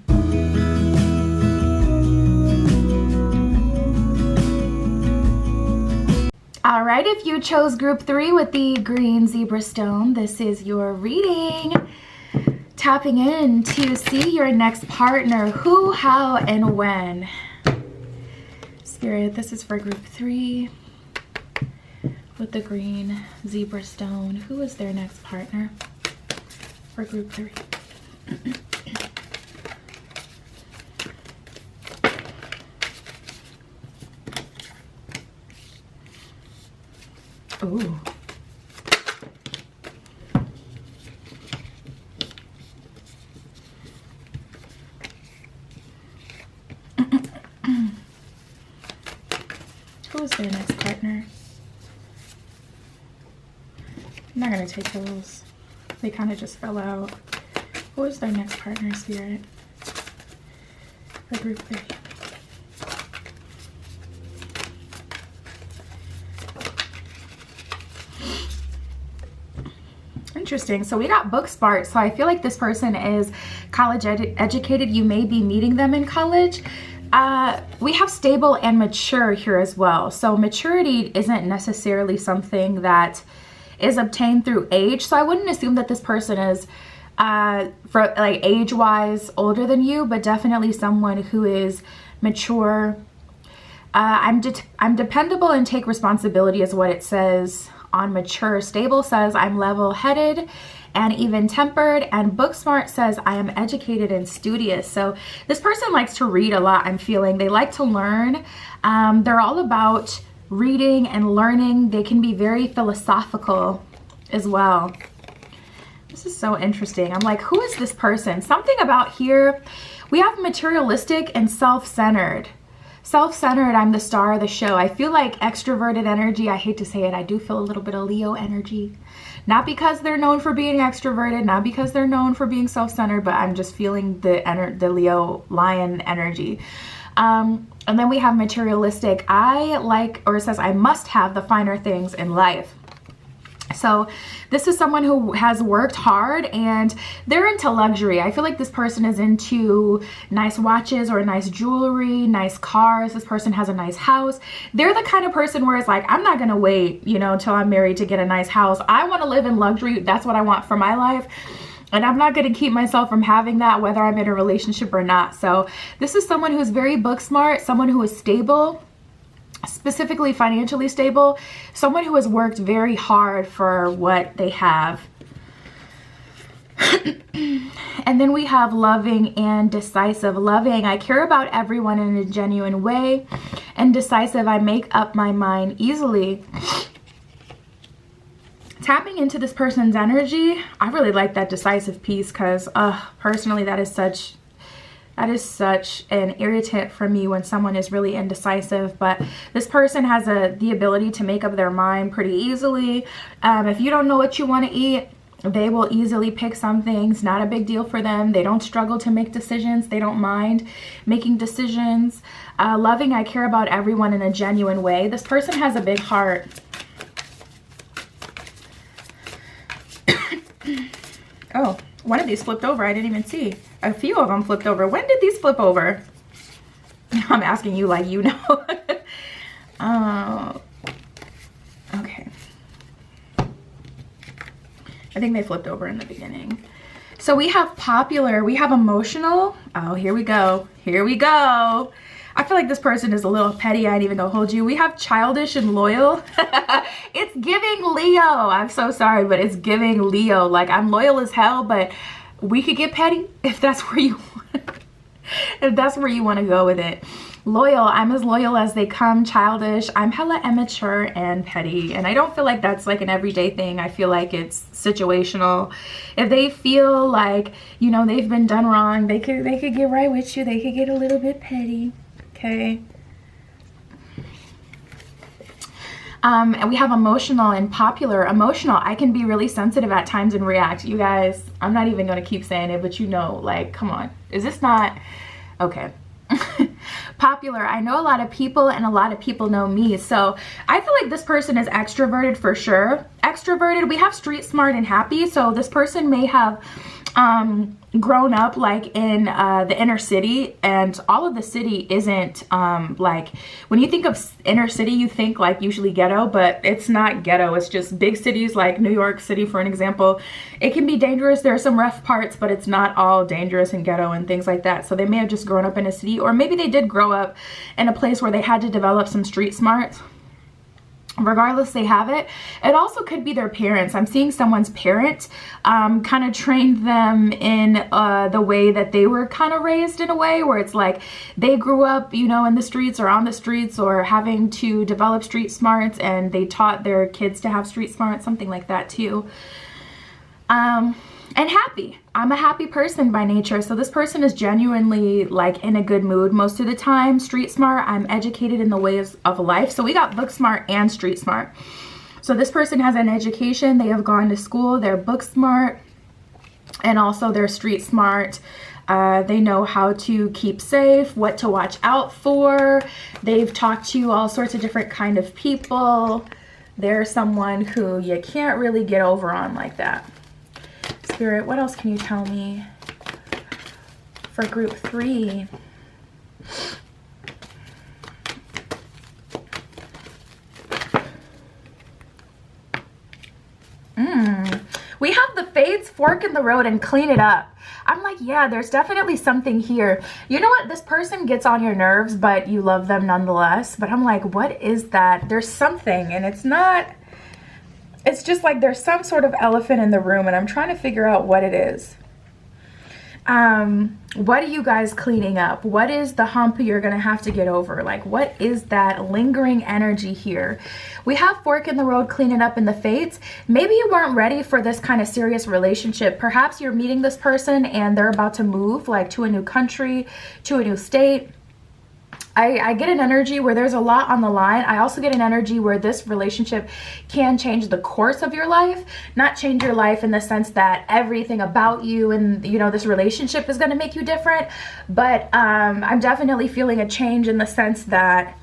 All right, if you chose group 3 with the green zebra stone, this is your reading. Tapping in to see your next partner, who, how, and when. Spirit, this is for group 3. With the green zebra stone, who is their next partner for group 3? Ooh. Who is their next partner? I'm not going to take those. They kind of just fell out. Who is their next partner, Spirit? For group 3. Interesting. So we got book smart. So I feel like this person is college educated. You may be meeting them in college. We have stable and mature here as well. So maturity isn't necessarily something that is obtained through age. So I wouldn't assume that this person is for like age-wise older than you, but definitely someone who is mature. I'm dependable and take responsibility is what it says on mature. Stable says I'm level-headed and even-tempered, and Booksmart says I am educated and studious. So this person likes to read a lot, I'm feeling. They like to learn. They're all about reading and learning. They can be very philosophical as well. This is so interesting. I'm like, who is this person? Something about here, we have materialistic and self-centered. Self-centered, I'm the star of the show. I feel like extroverted energy, I hate to say it, I do feel a little bit of Leo energy. Not because they're known for being extroverted, not because they're known for being self-centered, but I'm just feeling the Leo lion energy. And then we have materialistic. I like, or it says I must have the finer things in life. So this is someone who has worked hard and they're into luxury. I feel like this person is into nice watches or nice jewelry, nice cars. This person has a nice house. They're the kind of person where it's like, I'm not going to wait, you know, until I'm married to get a nice house. I want to live in luxury. That's what I want for my life. And I'm not going to keep myself from having that, whether I'm in a relationship or not. So this is someone who's very book smart, someone who is stable, specifically financially stable, someone who has worked very hard for what they have. And then we have loving and decisive. Loving, I care about everyone in a genuine way. And decisive, I make up my mind easily. Tapping into this person's energy, I really like that decisive piece because personally that is such an irritant for me when someone is really indecisive. But this person has the ability to make up their mind pretty easily. If you don't know what you want to eat, they will easily pick something. It's not a big deal for them. They don't struggle to make decisions. They don't mind making decisions. Loving, I care about everyone in a genuine way. This person has a big heart. Oh, one of these flipped over. I didn't even see. A few of them flipped over. When did these flip over? I'm asking you like you know. Okay. I think they flipped over in the beginning. So we have popular, we have emotional. Oh, here we go. Here we go. I feel like this person is a little petty. I ain't even gonna hold you. We have childish and loyal. It's giving Leo. I'm so sorry, but it's giving Leo. Like, I'm loyal as hell, but we could get petty if that's where you if that's where you want to go with it. Loyal, I'm as loyal as they come. Childish, I'm hella immature and petty. And I don't feel like that's like an everyday thing. I feel like it's situational. If they feel like, you know, they've been done wrong, they could get right with you. They could get a little bit petty. Okay. And we have emotional and popular. Emotional, I can be really sensitive at times and react. You guys, I'm not even going to keep saying it, but you know, like, come on. Is this not okay? Popular, I know a lot of people and a lot of people know me. So I feel like this person is extroverted for sure. Extroverted, we have street smart and happy. So this person may have grown up like in the inner city, and all of the city isn't like, when you think of inner city you think like usually ghetto, but it's not ghetto. It's just big cities like New York City, for an example. It can be dangerous. There are some rough parts, but it's not all dangerous and ghetto and things like that. So they may have just grown up in a city, or maybe they did grow up in a place where they had to develop some street smarts. Regardless, they have it. It also could be their parents. I'm seeing someone's parent kind of trained them in the way that they were kind of raised, in a way where it's like they grew up, you know, in the streets or on the streets or having to develop street smarts, and they taught their kids to have street smarts, something like that too. And happy. I'm a happy person by nature. So this person is genuinely like in a good mood most of the time. Street smart. I'm educated in the ways of life. So we got book smart and street smart. So this person has an education. They have gone to school. They're book smart and also they're street smart. They know how to keep safe, what to watch out for. They've talked to all sorts of different kind of people. They're someone who you can't really get over on like that. Spirit, what else can you tell me for group 3? We have the Fates fork in the road and clean it up. I'm like, yeah, there's definitely something here. You know what? This person gets on your nerves, but you love them nonetheless. But I'm like, what is that? There's something, and it's not... it's just like there's some sort of elephant in the room, and I'm trying to figure out what it is. What are you guys cleaning up? What is the hump you're gonna have to get over? Like, what is that lingering energy here? We have fork in the road, cleaning up in the fates. Maybe you weren't ready for this kind of serious relationship. Perhaps you're meeting this person and they're about to move, like, to a new country, to a new state. I get an energy where there's a lot on the line. I also get an energy where this relationship can change the course of your life, not change your life in the sense that everything about you and, you know, this relationship is going to make you different. But I'm definitely feeling a change in the sense that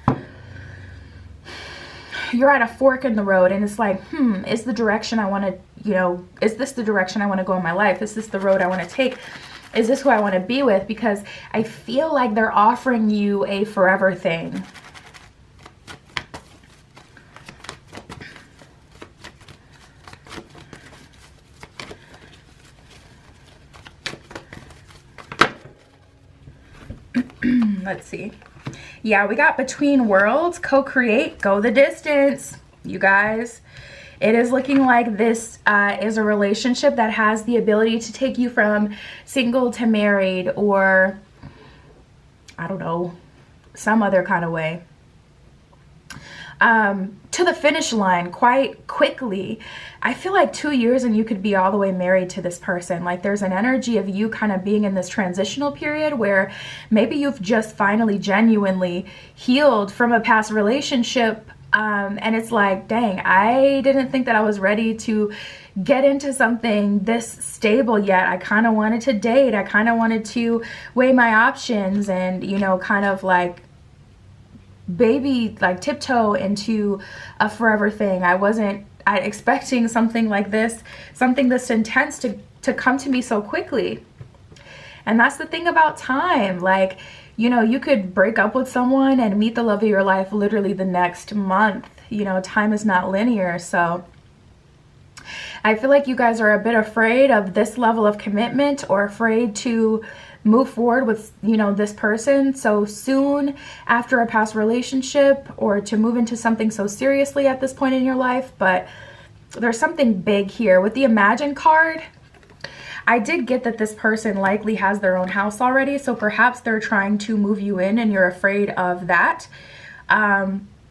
you're at a fork in the road, and it's like, is the direction I want to, you know, is this the direction I want to go in my life? Is this the road I want to take? Is this who I want to be with? Because I feel like they're offering you a forever thing. Let's see. Yeah, we got between worlds, co-create, go the distance, you guys. It is looking like this is a relationship that has the ability to take you from single to married, or I don't know, some other kind of way, to the finish line quite quickly. I feel like 2 years and you could be all the way married to this person. Like, there's an energy of you kind of being in this transitional period where maybe you've just finally genuinely healed from a past relationship. And it's like, dang, I didn't think that I was ready to get into something this stable yet. I kind of wanted to date. I kind of wanted to weigh my options and, you know, kind of like tiptoe into a forever thing. I wasn't expecting something like this, something this intense to come to me so quickly. And that's the thing about time. Like, you know, you could break up with someone and meet the love of your life literally the next month. You know, time is not linear. So I feel like you guys are a bit afraid of this level of commitment, or afraid to move forward with, you know, this person so soon after a past relationship, or to move into something so seriously at this point in your life. But there's something big here with the Imagine card. I did get that this person likely has their own house already, so perhaps they're trying to move you in and you're afraid of that.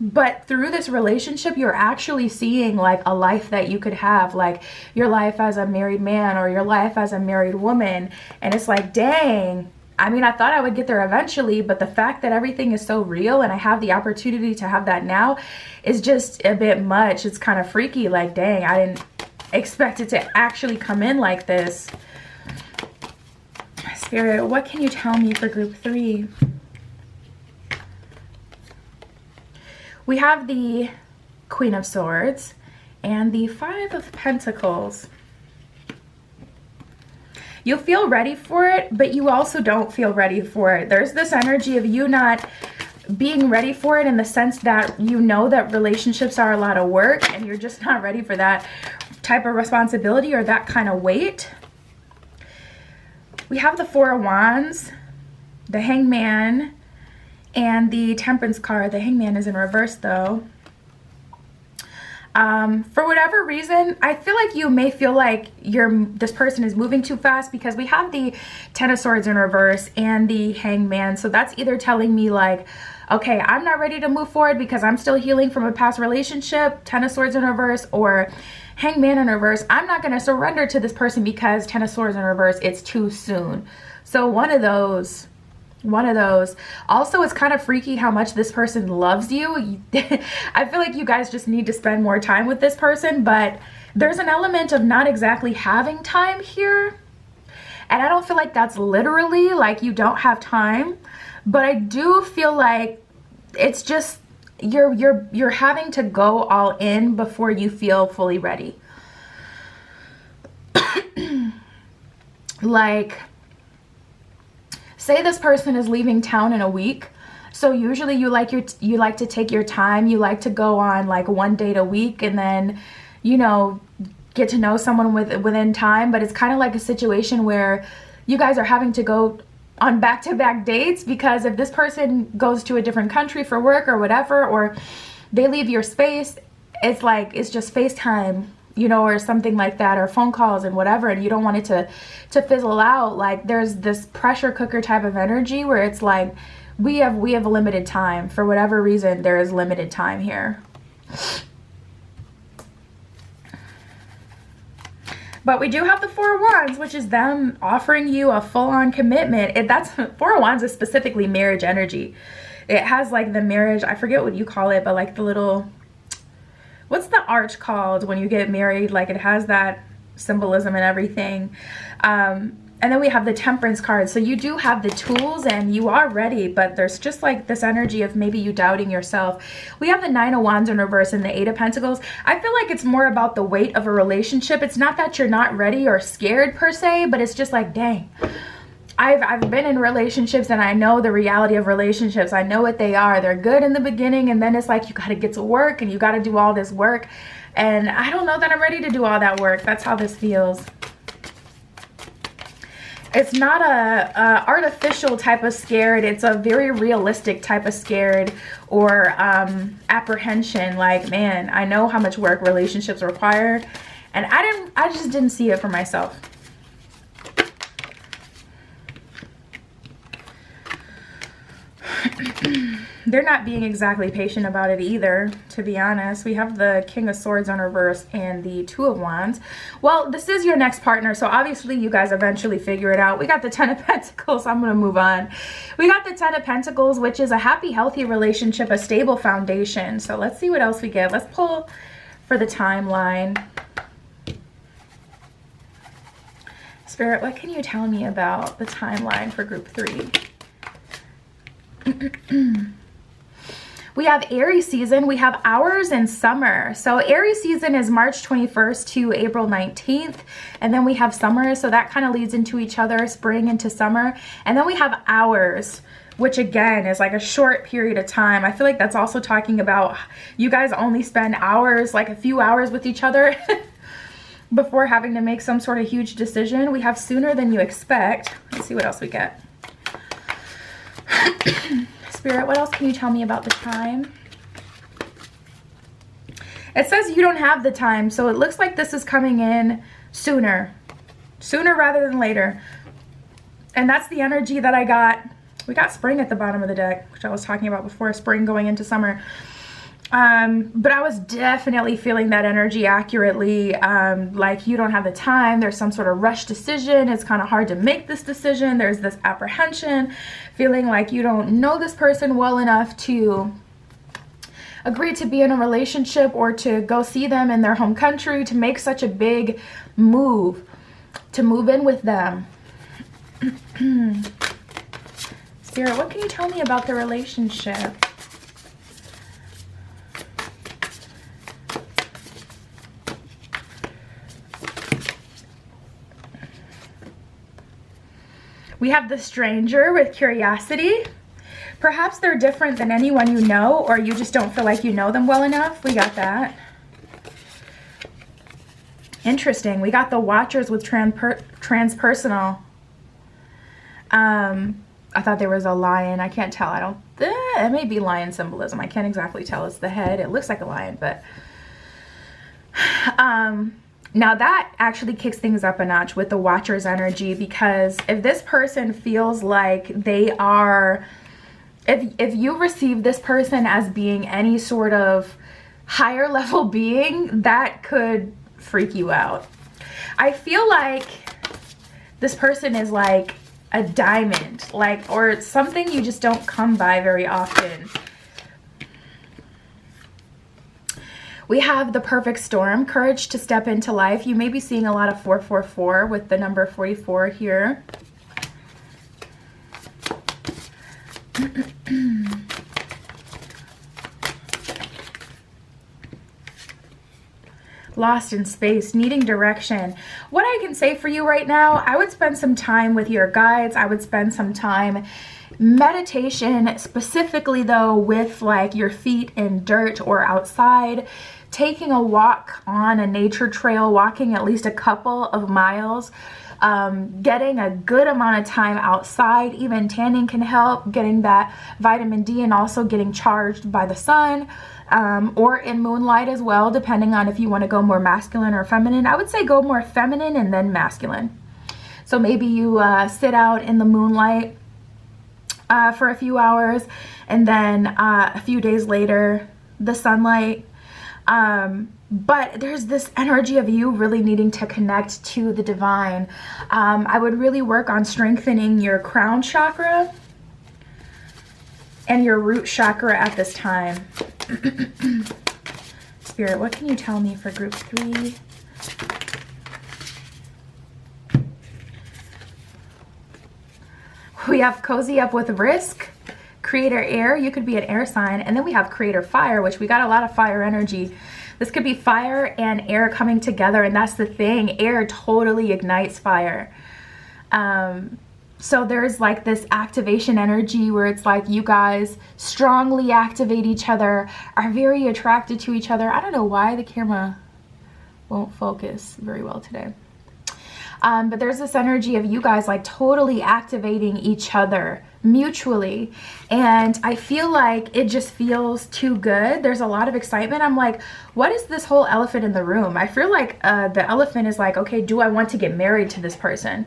But through this relationship, you're actually seeing like a life that you could have, like your life as a married man or your life as a married woman. And it's like, dang, I mean, I thought I would get there eventually, but the fact that everything is so real and I have the opportunity to have that now is just a bit much. It's kind of freaky. Like, dang, I didn't expect it to actually come in like this. Spirit, what can you tell me for group 3? We have the Queen of Swords and the Five of Pentacles. You feel ready for it, but you also don't feel ready for it. There's this energy of you not being ready for it in the sense that you know that relationships are a lot of work and you're just not ready for that type of responsibility or that kind of weight. We have the Four of Wands, the Hangman, and the Temperance card. The Hangman is in reverse though. For whatever reason, I feel like you may feel like this person is moving too fast, because we have the Ten of Swords in reverse and the Hangman. So that's either telling me like, okay, I'm not ready to move forward because I'm still healing from a past relationship, Ten of Swords in reverse, or Hangman in reverse, I'm not going to surrender to this person because Ten of Swords in reverse, it's too soon. So one of those. Also, it's kind of freaky how much this person loves you. I feel like you guys just need to spend more time with this person, but there's an element of not exactly having time here. And I don't feel like that's literally like you don't have time, but I do feel like it's just you're having to go all in before you feel fully ready. Like, say this person is leaving town in a week. So usually you like to take your time. You like to go on like one date a week and then, you know, get to know someone within time. But it's kind of like a situation where you guys are having to go on back-to-back dates, because if this person goes to a different country for work or whatever, or they leave your space, it's like it's just FaceTime you know, or something like that, or phone calls and whatever, and you don't want it to fizzle out. Like there's this pressure cooker type of energy where it's like we have limited time. For whatever reason, there is limited time here. But we do have the Four of Wands, which is them offering you a full-on commitment. That's Four of Wands is specifically marriage energy. It has like the marriage, I forget what you call it, but like the little, what's the arch called when you get married? Like it has that symbolism and everything. And then we have the Temperance card. So you do have the tools and you are ready, but there's just like this energy of maybe you doubting yourself. We have the Nine of Wands in reverse and the Eight of Pentacles. I feel like it's more about the weight of a relationship. It's not that you're not ready or scared per se, but it's just like, dang, I've been in relationships and I know the reality of relationships. I know what they are. They're good in the beginning, and then it's like you got to get to work and you got to do all this work. And I don't know that I'm ready to do all that work. That's how this feels. It's not a artificial type of scared. It's a very realistic type of scared or apprehension. Like, man, I know how much work relationships require, and I just didn't see it for myself. They're not being exactly patient about it either, to be honest. We have the King of Swords on reverse and the Two of Wands. Well, this is your next partner, so obviously you guys eventually figure it out. We got the Ten of Pentacles. I'm going to move on. We got the Ten of Pentacles, which is a happy, healthy relationship, a stable foundation. So let's see what else we get. Let's pull for the timeline. Spirit, what can you tell me about the timeline for group 3? We have Aries season, we have hours and summer. So Aries season is March 21st to April 19th. And then we have summer, so that kind of leads into each other, spring into summer. And then we have hours, which again is like a short period of time. I feel like that's also talking about you guys only spend hours, like a few hours with each other before having to make some sort of huge decision. We have sooner than you expect. Let's see what else we get. Spirit, what else can you tell me about the time? It says you don't have the time, so it looks like this is coming in sooner rather than later. And that's the energy that I got. We got spring at the bottom of the deck, which I was talking about before, spring going into summer. But I was definitely feeling that energy accurately. Like you don't have the time. There's some sort of rush decision. It's kind of hard to make this decision. There's this apprehension, feeling like you don't know this person well enough to agree to be in a relationship or to go see them in their home country, to make such a big move, to move in with them. Spirit, what can you tell me about the relationship? We have the Stranger with curiosity. Perhaps they're different than anyone you know, or you just don't feel like you know them well enough. We got that. Interesting. We got the Watchers with transpersonal. I thought there was a lion. I can't tell. It may be lion symbolism. I can't exactly tell. It's the head. It looks like a lion, but now that actually kicks things up a notch with the Watcher's energy, because if this person feels like they are, if you receive this person as being any sort of higher level being, that could freak you out. I feel like this person is like a diamond, like, or something you just don't come by very often. We have the Perfect Storm, courage to step into life. You may be seeing a lot of 444 with the number 44 here. Lost in space, needing direction. What I can say for you right now, I would spend some time with your guides. I would spend some time meditation, specifically though with like your feet in dirt or outside, taking a walk on a nature trail, walking at least a couple of miles. getting a good amount of time outside. Even tanning can help, getting that vitamin D and also getting charged by the sun, or in moonlight as well, depending on if you want to go more masculine or feminine. I would say go more feminine and then masculine. So maybe you sit out in the moonlight for a few hours, and then a few days later, the sunlight. But there's this energy of you really needing to connect to the divine. I would really work on strengthening your crown chakra and your root chakra at this time. Spirit, what can you tell me for group 3? We have cozy up with risk, creator air, you could be an air sign, and then we have creator fire, which we got a lot of fire energy. This could be fire and air coming together, and that's the thing, air totally ignites fire. So there's like this activation energy where it's like you guys strongly activate each other, are very attracted to each other. I don't know why the camera won't focus very well today. But there's this energy of you guys like totally activating each other mutually, and I feel like it just feels too good. There's a lot of excitement. I'm like, what is this whole elephant in the room? I feel like the elephant is like, okay, do I want to get married to this person?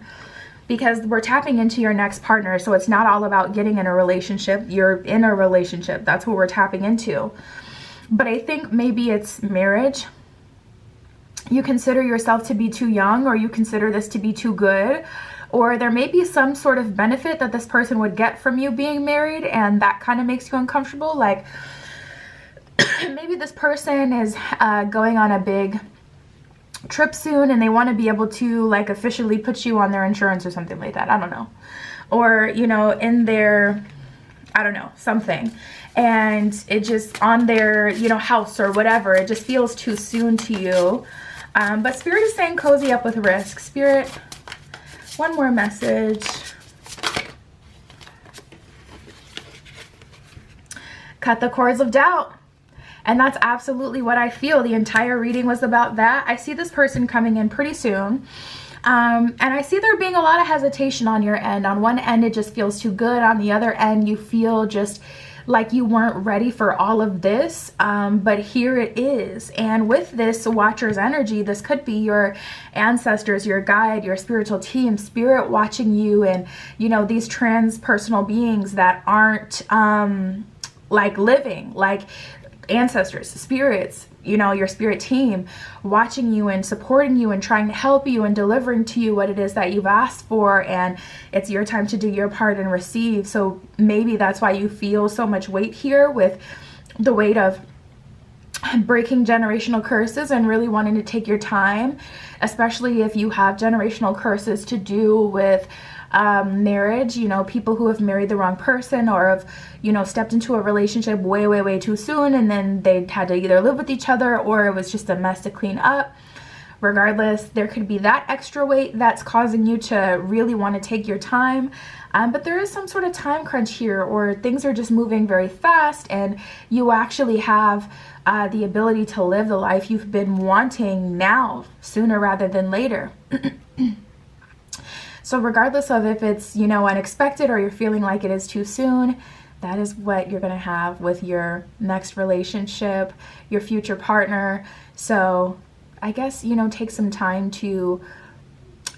Because we're tapping into your next partner, so it's not all about getting in a relationship. You're in a relationship, that's what we're tapping into. But I think maybe it's marriage. You consider yourself to be too young, or you consider this to be too good, or there may be some sort of benefit that this person would get from you being married, and that kind of makes you uncomfortable. Like maybe this person is going on a big trip soon, and they want to be able to like officially put you on their insurance or something like that. I don't know. Or, you know, in their, I don't know, something. And it just on their, you know, house or whatever, it just feels too soon to you. But Spirit is saying cozy up with risk. Spirit, one more message. Cut the cords of doubt. And that's absolutely what I feel. The entire reading was about that. I see this person coming in pretty soon. And I see there being a lot of hesitation on your end. On one end, it just feels too good. On the other end, you feel just like you weren't ready for all of this, but here it is. And with this Watcher's energy, this could be your ancestors, your guide, your spiritual team, spirit watching you, and you know, these transpersonal beings that aren't like living, like ancestors, spirits, you know, your spirit team watching you and supporting you and trying to help you and delivering to you what it is that you've asked for, and it's your time to do your part and receive. So maybe that's why you feel so much weight here, with the weight of breaking generational curses and really wanting to take your time, especially if you have generational curses to do with marriage, you know, people who have married the wrong person, or have, you know, stepped into a relationship way too soon, and then they had to either live with each other, or it was just a mess to clean up. Regardless, there could be that extra weight that's causing you to really want to take your time. But there is some sort of time crunch here, or things are just moving very fast, and you actually have the ability to live the life you've been wanting now, sooner rather than later. So regardless of if it's, you know, unexpected, or you're feeling like it is too soon, that is what you're going to have with your next relationship, your future partner. So I guess, you know, take some time to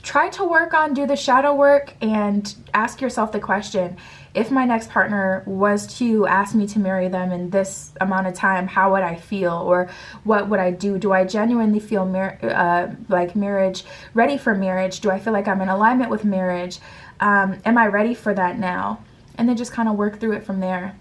try to work on, do the shadow work, and ask yourself the question, if my next partner was to ask me to marry them in this amount of time, how would I feel, or what would I do? Do I genuinely feel like marriage, ready for marriage? Do I feel like I'm in alignment with marriage? Am I ready for that now? And then just kind of work through it from there.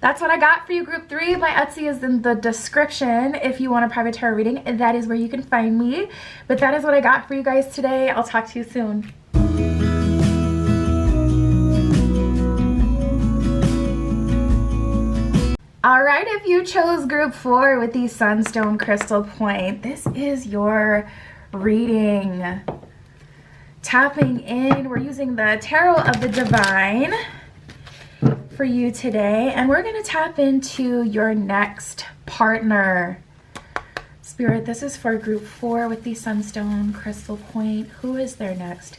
That's what I got for you, group 3. My Etsy is in the description. If you want a private tarot reading, that is where you can find me. But that is what I got for you guys today. I'll talk to you soon. All right, if you chose group 4 with the Sunstone Crystal Point, this is your reading. Tapping in, we're using the Tarot of the Divine for you today, and we're going to tap into your next partner. Spirit, this is for group 4 with the Sunstone Crystal Point. Who is their next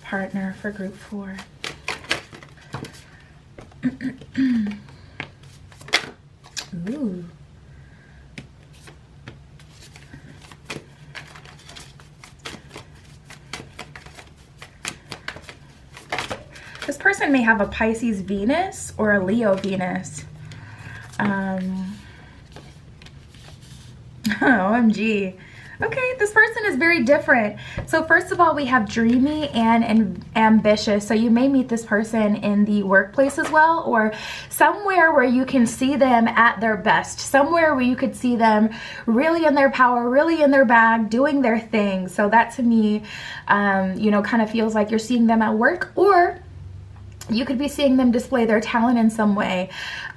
partner for group 4? Ooh. This person may have a Pisces Venus or a Leo Venus. OMG. Okay, this person is very different. So first of all, we have dreamy and ambitious. So you may meet this person in the workplace as well, or somewhere where you can see them at their best, somewhere where you could see them really in their power, really in their bag, doing their thing. So that to me, you know, kind of feels like you're seeing them at work, or you could be seeing them display their talent in some way.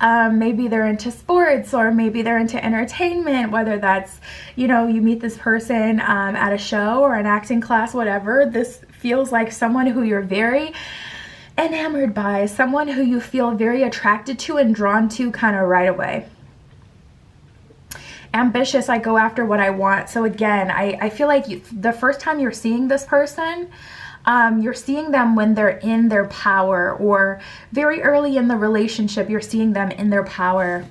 Maybe they're into sports, or maybe they're into entertainment, whether that's, you know, you meet this person at a show or an acting class, whatever. This feels like someone who you're very enamored by, someone who you feel very attracted to and drawn to kind of right away. Ambitious, I go after what I want. So again, I feel like the first time you're seeing this person, you're seeing them when they're in their power, or very early in the relationship, you're seeing them in their power.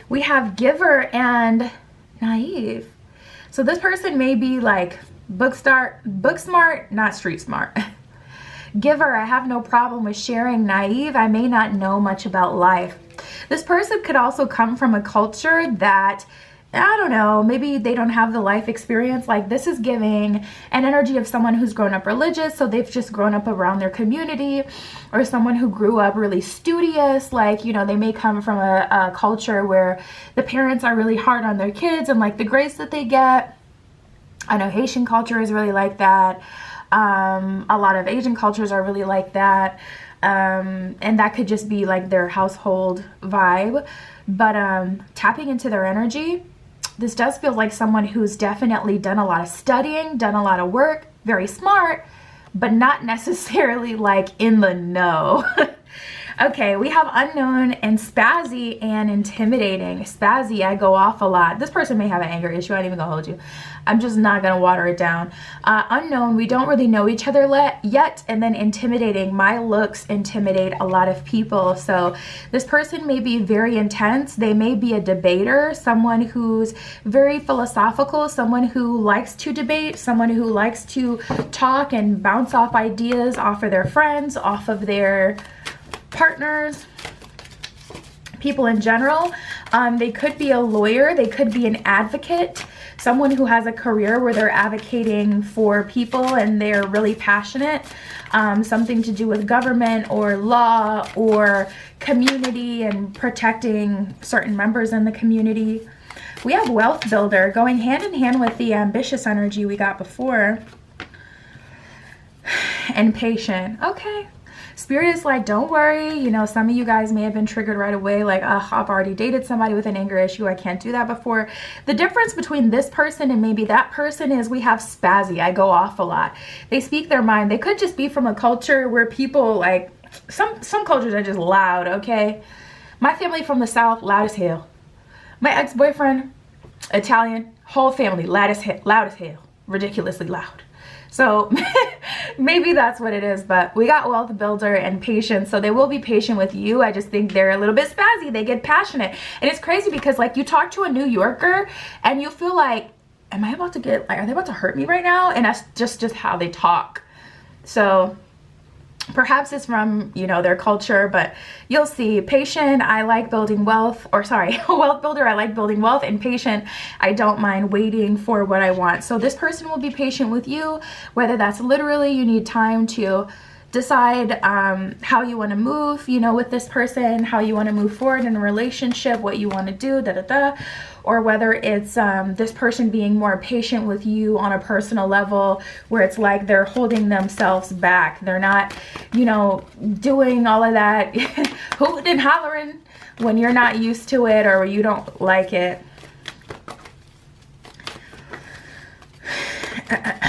We have giver and naive. So this person may be like book smart, not street smart. Giver, I have no problem with sharing. Naive, I may not know much about life. This person could also come from a culture that, I don't know, maybe they don't have the life experience. Like, this is giving an energy of someone who's grown up religious, so they've just grown up around their community, or someone who grew up really studious. Like, you know, they may come from a culture where the parents are really hard on their kids and like the grades that they get. I know Haitian culture is really like that. A lot of Asian cultures are really like that. And that could just be like their household vibe. But tapping into their energy, this does feel like someone who's definitely done a lot of studying, done a lot of work, very smart, but not necessarily like in the know. Okay, we have unknown and spazzy and intimidating. Spazzy, I go off a lot. This person may have an anger issue. I ain't even gonna hold you. I'm just not gonna water it down. Unknown, we don't really know each other yet. And then intimidating, my looks intimidate a lot of people. So this person may be very intense. They may be a debater, someone who's very philosophical, someone who likes to debate, someone who likes to talk and bounce off ideas off of their friends, off of their partners, people in general. They could be a lawyer, they could be an advocate, someone who has a career where they're advocating for people and they're really passionate, something to do with government or law or community and protecting certain members in the community. We have wealth builder going hand in hand with the ambitious energy we got before, and patient. Okay. Spirit is like, don't worry, you know, some of you guys may have been triggered right away, like, I've already dated somebody with an anger issue, I can't do that before. The difference between this person and maybe that person is we have spazzy, I go off a lot. They speak their mind. They could just be from a culture where people, like, some cultures are just loud, okay? My family from the South, loud as hell. My ex-boyfriend, Italian, whole family, loud as hell, ridiculously loud. So maybe that's what it is, but we got wealth builder and patience. So they will be patient with you. I just think they're a little bit spazzy. They get passionate. And it's crazy because like you talk to a New Yorker and you feel like, am I about to get, like, are they about to hurt me right now? And that's just how they talk. So perhaps it's from, you know, their culture, but you'll see. Patient, I like building wealth, or sorry, wealth builder, I like building wealth, and patient, I don't mind waiting for what I want. So this person will be patient with you, whether that's literally you need time to decide how you want to move, you know, with this person, how you want to move forward in a relationship, what you want to do, or whether it's this person being more patient with you on a personal level, where it's like they're holding themselves back. They're not, you know, doing all of that hooting and hollering when you're not used to it or you don't like it.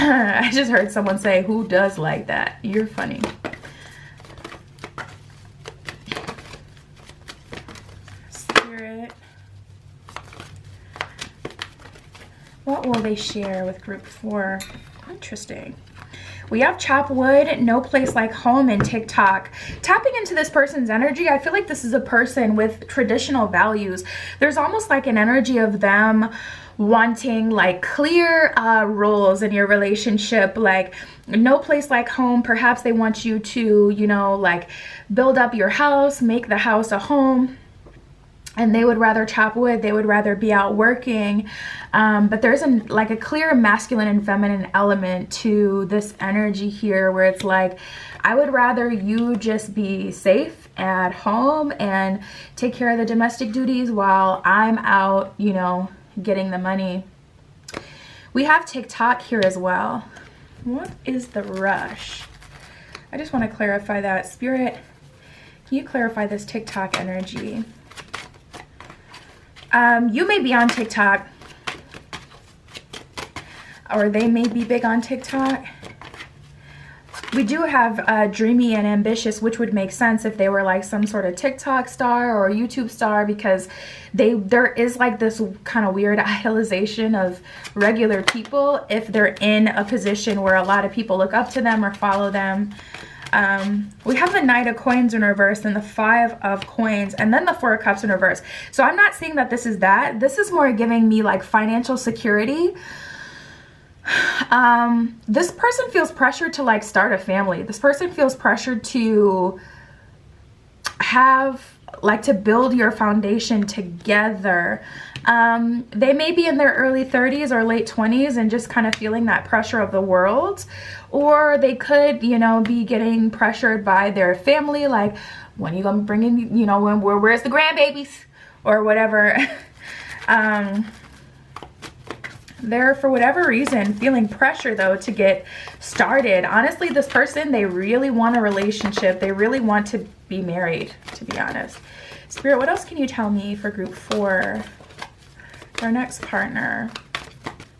I just heard someone say, who does like that? You're funny. Spirit. What will they share with group 4? Interesting. We have chop wood, no place like home, and TikTok. Tapping into this person's energy, I feel like this is a person with traditional values. There's almost like an energy of them wanting like clear rules in your relationship, like no place like home. Perhaps they want you to, you know, like build up your house, make the house a home. And they would rather chop wood, they would rather be out working. But there's like a clear masculine and feminine element to this energy here, where it's like, I would rather you just be safe at home and take care of the domestic duties while I'm out, you know, getting the money. We have TikTok here as well. What is the rush? I just want to clarify that. Spirit, can you clarify this TikTok energy? You may be on TikTok, or they may be big on TikTok. We do have dreamy and ambitious, which would make sense if they were like some sort of TikTok star or YouTube star, because there is like this kind of weird idolization of regular people if they're in a position where a lot of people look up to them or follow them. We have the Knight of Coins in reverse and the 5 of Coins, and then the 4 of Cups in reverse. So I'm not saying that this is that. This is more giving me like financial security. This person feels pressured to like start a family. This person feels pressured to have like to build your foundation together. They may be in their early 30s or late 20s and just kind of feeling that pressure of the world, or they could, you know, be getting pressured by their family, like, when are you gonna bring in, you know, where's the grandbabies or whatever. They're, for whatever reason, feeling pressure though to get started. Honestly, this person, they really want a relationship. They really want to be married, to be honest. Spirit, what else can you tell me for group 4? Our next partner.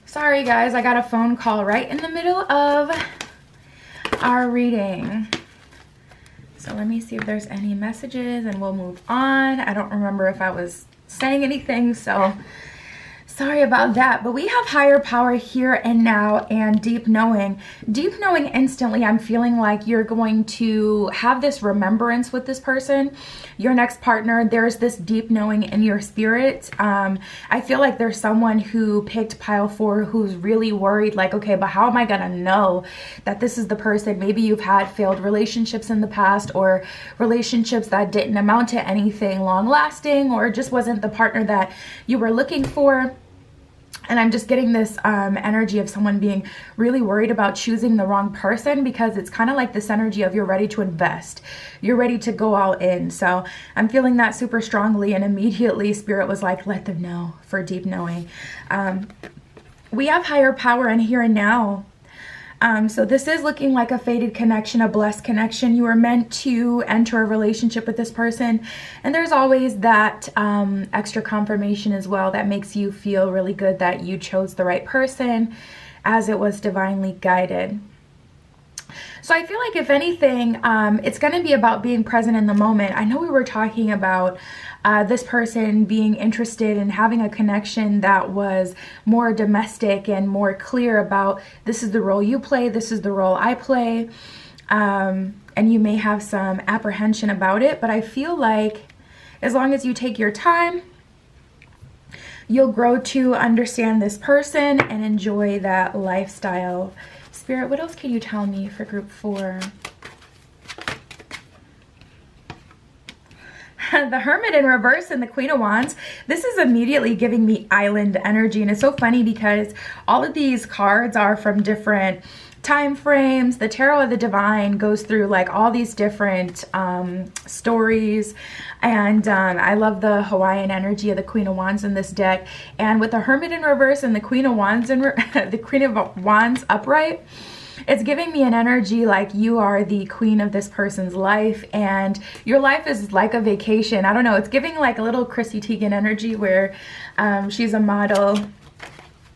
Sorry guys, I got a phone call right in the middle of our reading. So let me see if there's any messages and we'll move on. I don't remember if I was saying anything, so sorry about that. But we have higher power here and now and deep knowing. Deep knowing instantly, I'm feeling like you're going to have this remembrance with this person, your next partner. There's this deep knowing in your spirit. I feel like there's someone who picked pile 4 who's really worried, like, okay, but how am I gonna know that this is the person? Maybe you've had failed relationships in the past, or relationships that didn't amount to anything long lasting, or just wasn't the partner that you were looking for. And I'm just getting this energy of someone being really worried about choosing the wrong person, because it's kind of like this energy of you're ready to invest. You're ready to go all in. So I'm feeling that super strongly, and immediately Spirit was like, let them know, for deep knowing. We have higher power in here and now. So this is looking like a fated connection, a blessed connection. You are meant to enter a relationship with this person. And there's always that extra confirmation as well that makes you feel really good that you chose the right person, as it was divinely guided. So I feel like, if anything, it's going to be about being present in the moment. I know we were talking about this person being interested in having a connection that was more domestic and more clear about, this is the role you play, this is the role I play. And you may have some apprehension about it, but I feel like as long as you take your time, you'll grow to understand this person and enjoy that lifestyle. Spirit, what else can you tell me for group 4? The Hermit in reverse and the Queen of Wands. This is immediately giving me island energy, and it's so funny because all of these cards are from different time frames. The Tarot of the Divine goes through like all these different stories, and I love the Hawaiian energy of the Queen of Wands in this deck. And with the Hermit in reverse and the Queen of Wands in the Queen of Wands upright, it's giving me an energy like you are the queen of this person's life, and your life is like a vacation. I don't know, it's giving like a little Chrissy Teigen energy, where she's a model,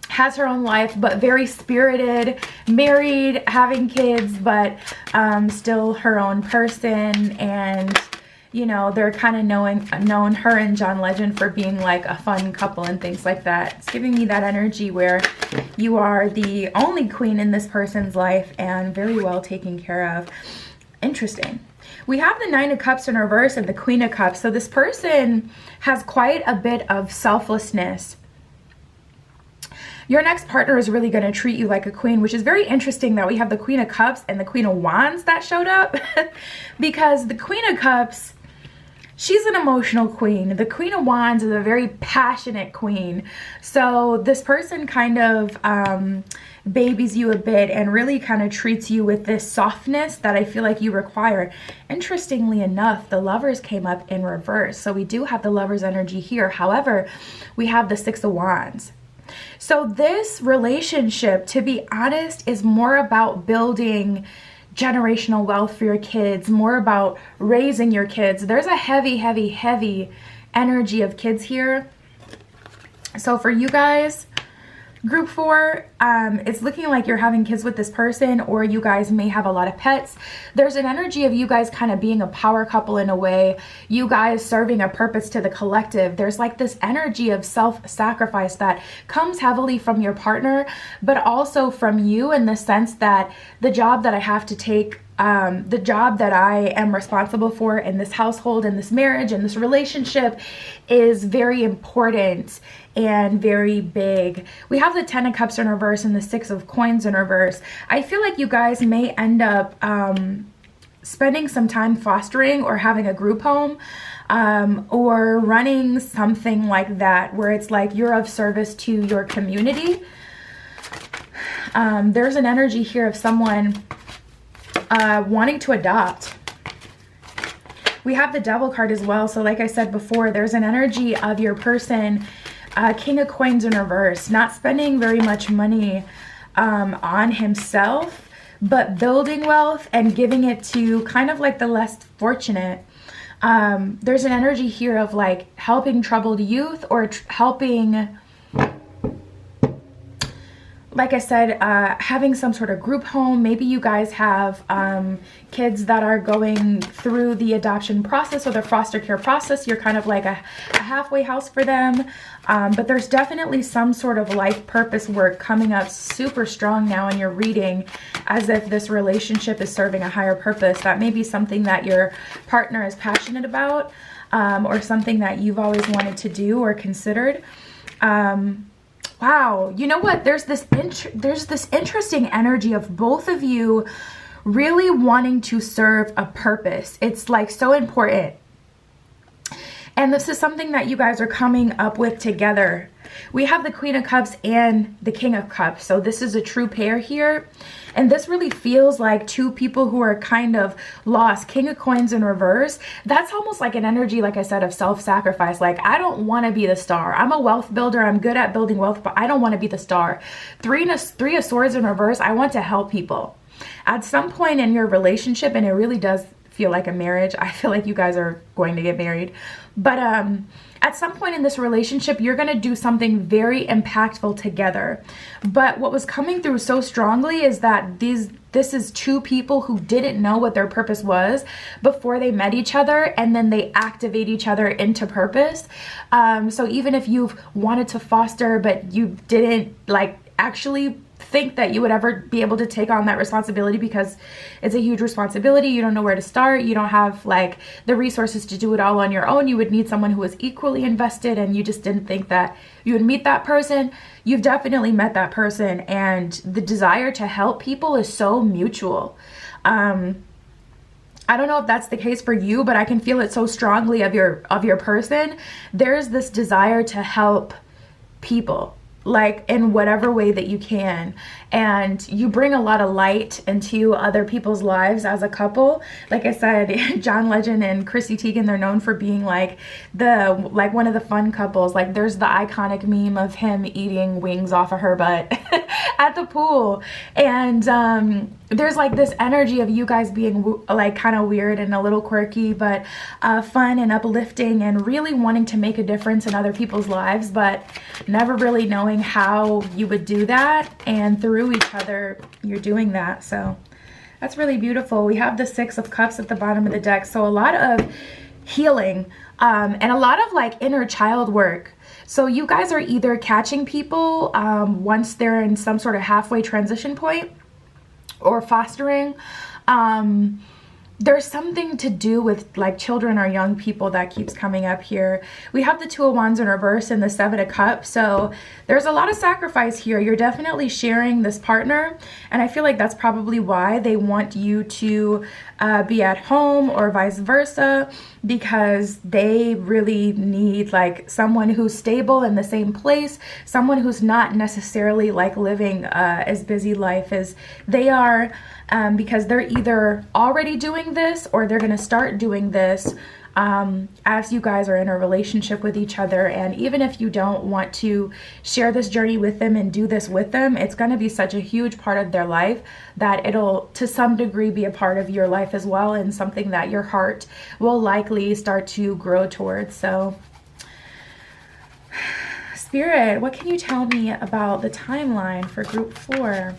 has her own life, but very spirited, married, having kids, but still her own person. And you know, they're kind of known her and John Legend for being like a fun couple and things like that. It's giving me that energy where you are the only queen in this person's life and very well taken care of. Interesting. We have the Nine of Cups in reverse and the Queen of Cups. So this person has quite a bit of selflessness. Your next partner is really going to treat you like a queen, which is very interesting that we have the Queen of Cups and the Queen of Wands that showed up. Because the Queen of Cups, she's an emotional queen. The Queen of Wands is a very passionate queen. So this person kind of babies you a bit and really kind of treats you with this softness that I feel like you require. Interestingly enough, the Lovers came up in reverse. So we do have the Lovers energy here. However, we have the Six of Wands. So this relationship, to be honest, is more about building generational wealth for your kids, more about raising your kids. There's a heavy, heavy, heavy energy of kids here. So for you guys, Group 4, it's looking like you're having kids with this person, or you guys may have a lot of pets. There's an energy of you guys kind of being a power couple in a way, you guys serving a purpose to the collective. There's like this energy of self-sacrifice that comes heavily from your partner, but also from you, in the sense that the job that I have to take, the job that I am responsible for in this household, in this marriage, in this relationship, is very important and very big. We have the Ten of Cups in reverse and the Six of Coins in reverse. I feel like you guys may end up spending some time fostering or having a group home, or running something like that, where it's like you're of service to your community. There's an energy here of someone wanting to adopt. We have the Devil card as well. So like I said before, there's an energy of your person, King of Coins in reverse, not spending very much money on himself, but building wealth and giving it to kind of like the less fortunate. There's an energy here of like helping troubled youth, or helping, like I said, having some sort of group home. Maybe you guys have kids that are going through the adoption process or the foster care process. You're kind of like a halfway house for them. But there's definitely some sort of life purpose work coming up super strong now in your reading, as if this relationship is serving a higher purpose. That may be something that your partner is passionate about, or something that you've always wanted to do or considered. Wow, you know what? There's this interesting energy of both of you really wanting to serve a purpose. It's like so important. And this is something that you guys are coming up with together. We have the Queen of Cups and the King of Cups. So this is a true pair here. And this really feels like two people who are kind of lost. King of Coins in reverse. That's almost like an energy, like I said, of self-sacrifice. Like, I don't want to be the star. I'm a wealth builder. I'm good at building wealth, but I don't want to be the star. Three of Swords in reverse. I want to help people. At some point in your relationship, and it really does feel like a marriage. I feel like you guys are going to get married. But at some point in this relationship, you're going to do something very impactful together. But what was coming through so strongly is that this is two people who didn't know what their purpose was before they met each other, and then they activate each other into purpose. So even if you've wanted to foster, but you didn't like actually think that you would ever be able to take on that responsibility, because it's a huge responsibility. You don't know where to start. You don't have like the resources to do it all on your own. You would need someone who was equally invested, and you just didn't think that you would meet that person. You've definitely met that person, and the desire to help people is so mutual. I don't know if that's the case for you, but I can feel it so strongly of your person. There's this desire to help people, like in whatever way that you can, and you bring a lot of light into other people's lives as a couple. Like I said, John Legend and Chrissy Teigen, they're known for being like one of the fun couples. Like there's the iconic meme of him eating wings off of her butt at the pool, and there's like this energy of you guys being like kind of weird and a little quirky, but fun and uplifting, and really wanting to make a difference in other people's lives, but never really knowing how you would do that. And through each other, you're doing that. So that's really beautiful. We have the Six of Cups at the bottom of the deck. So a lot of healing, and a lot of like inner child work. So you guys are either catching people once they're in some sort of halfway transition point, or fostering. There's something to do with like children or young people that keeps coming up here. We have the Two of Wands in reverse and the Seven of Cups. So there's a lot of sacrifice here. You're definitely sharing this partner. And I feel like that's probably why they want you to be at home, or vice versa, because they really need like someone who's stable in the same place, someone who's not necessarily like living as busy life as they are, because they're either already doing this or they're going to start doing this as you guys are in a relationship with each other. And even if you don't want to share this journey with them and do this with them, it's going to be such a huge part of their life that it'll to some degree be a part of your life as well, and something that your heart will likely start to grow towards. So Spirit, what can you tell me about the timeline for group 4?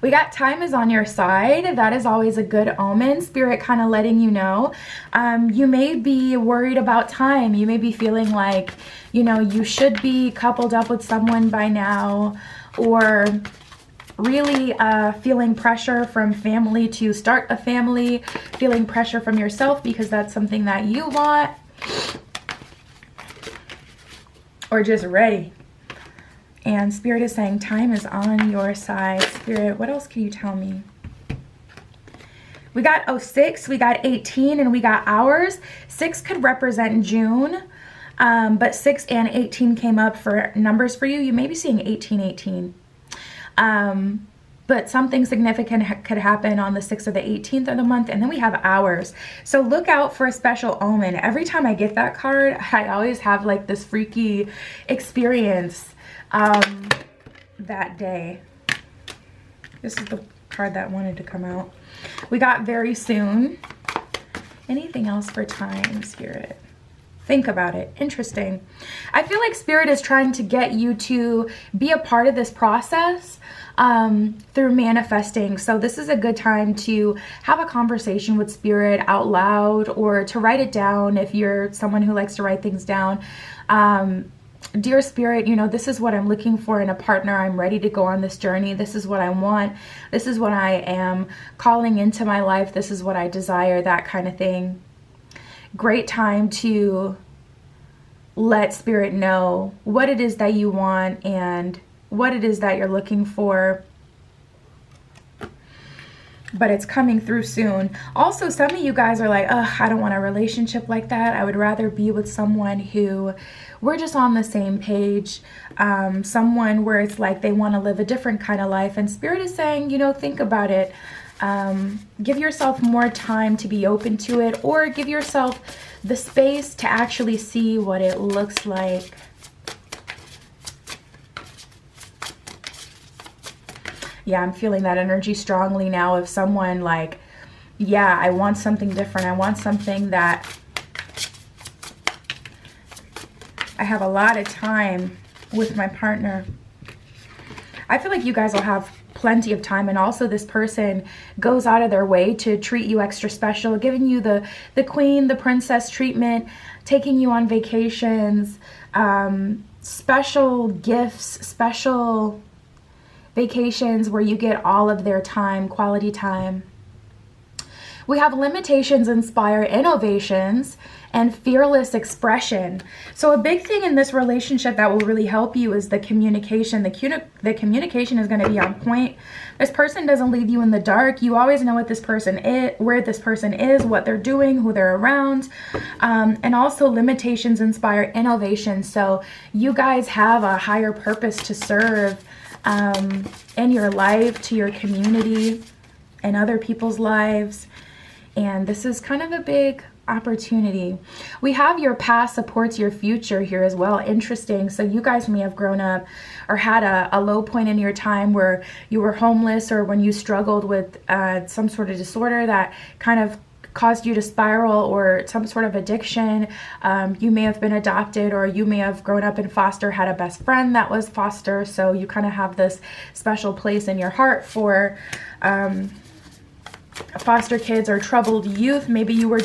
We got time is on your side. That is always a good omen. Spirit kind of letting you know. You may be worried about time. You may be feeling like, you know, you should be coupled up with someone by now, or really feeling pressure from family to start a family, feeling pressure from yourself because that's something that you want, or just ready. And Spirit is saying time is on your side. Spirit, what else can you tell me? We got 06, we got 18, and we got hours. 6 could represent June, but 6 and 18 came up for numbers for you. You may be seeing 1818. But something significant could happen on the 6th or the 18th of the month. And then we have hours. So look out for a special omen. Every time I get that card, I always have like this freaky experience that day. This is the card that wanted to come out. We got very soon. Anything else for time, Spirit? Think about it. Interesting. I feel like Spirit is trying to get you to be a part of this process through manifesting. So this is a good time to have a conversation with Spirit out loud, or to write it down if you're someone who likes to write things down. Dear Spirit, you know, this is what I'm looking for in a partner. I'm ready to go on this journey. This is what I want. This is what I am calling into my life. This is what I desire, that kind of thing. Great time to let Spirit know what it is that you want and what it is that you're looking for. But it's coming through soon. Also, some of you guys are like, ugh, I don't want a relationship like that. I would rather be with someone who we're just on the same page. Someone where it's like they want to live a different kind of life. And Spirit is saying, you know, think about it. Give yourself more time to be open to it, or give yourself the space to actually see what it looks like. Yeah, I'm feeling that energy strongly now of someone like, yeah, I want something different. I want something that I have a lot of time with my partner. I feel like you guys will have plenty of time, and also this person goes out of their way to treat you extra special, giving you the queen, the princess treatment, taking you on vacations, special gifts, special vacations where you get all of their time, quality time. We have limitations inspire innovations, and fearless expression. So a big thing in this relationship that will really help you is the communication. The communication is going to be on point. This person doesn't leave you in the dark. You always know what this person is, where this person is, what they're doing, who they're around. And also limitations inspire innovation. So you guys have a higher purpose to serve in your life, to your community, and other people's lives. And this is kind of a big opportunity. We have your past supports your future here as well. Interesting. So you guys may have grown up or had a low point in your time where you were homeless, or when you struggled with some sort of disorder that kind of caused you to spiral or some sort of addiction. You may have been adopted, or you may have grown up in foster, had a best friend that was foster, so you kind of have this special place in your heart for foster kids or troubled youth. Maybe you were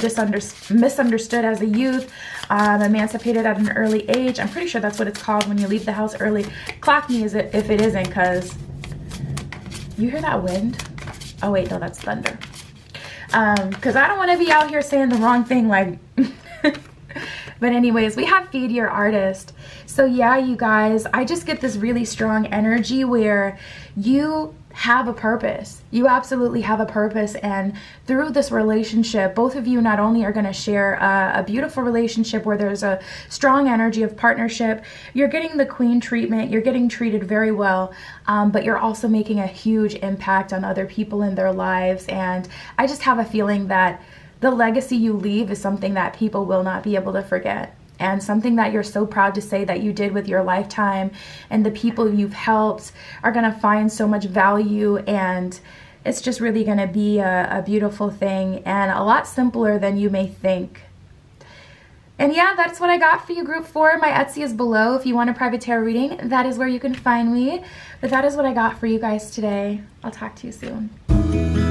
misunderstood as a youth, emancipated at an early age. I'm pretty sure that's what it's called when you leave the house early. Clock me if it isn't, because you hear that wind? Oh wait, no, that's thunder. Because I don't want to be out here saying the wrong thing, like but anyways, we have Feed Your Artist. So yeah, you guys, I just get this really strong energy where you have a purpose. You absolutely have a purpose, and through this relationship, both of you not only are going to share a beautiful relationship where there's a strong energy of partnership, you're getting the queen treatment, you're getting treated very well, but you're also making a huge impact on other people in their lives. And I just have a feeling that the legacy you leave is something that people will not be able to forget, and something that you're so proud to say that you did with your lifetime, and the people you've helped are going to find so much value, and it's just really going to be a beautiful thing, and a lot simpler than you may think. And yeah, that's what I got for you, Group 4. My Etsy is below. If you want a private tarot reading, that is where you can find me. But that is what I got for you guys today. I'll talk to you soon.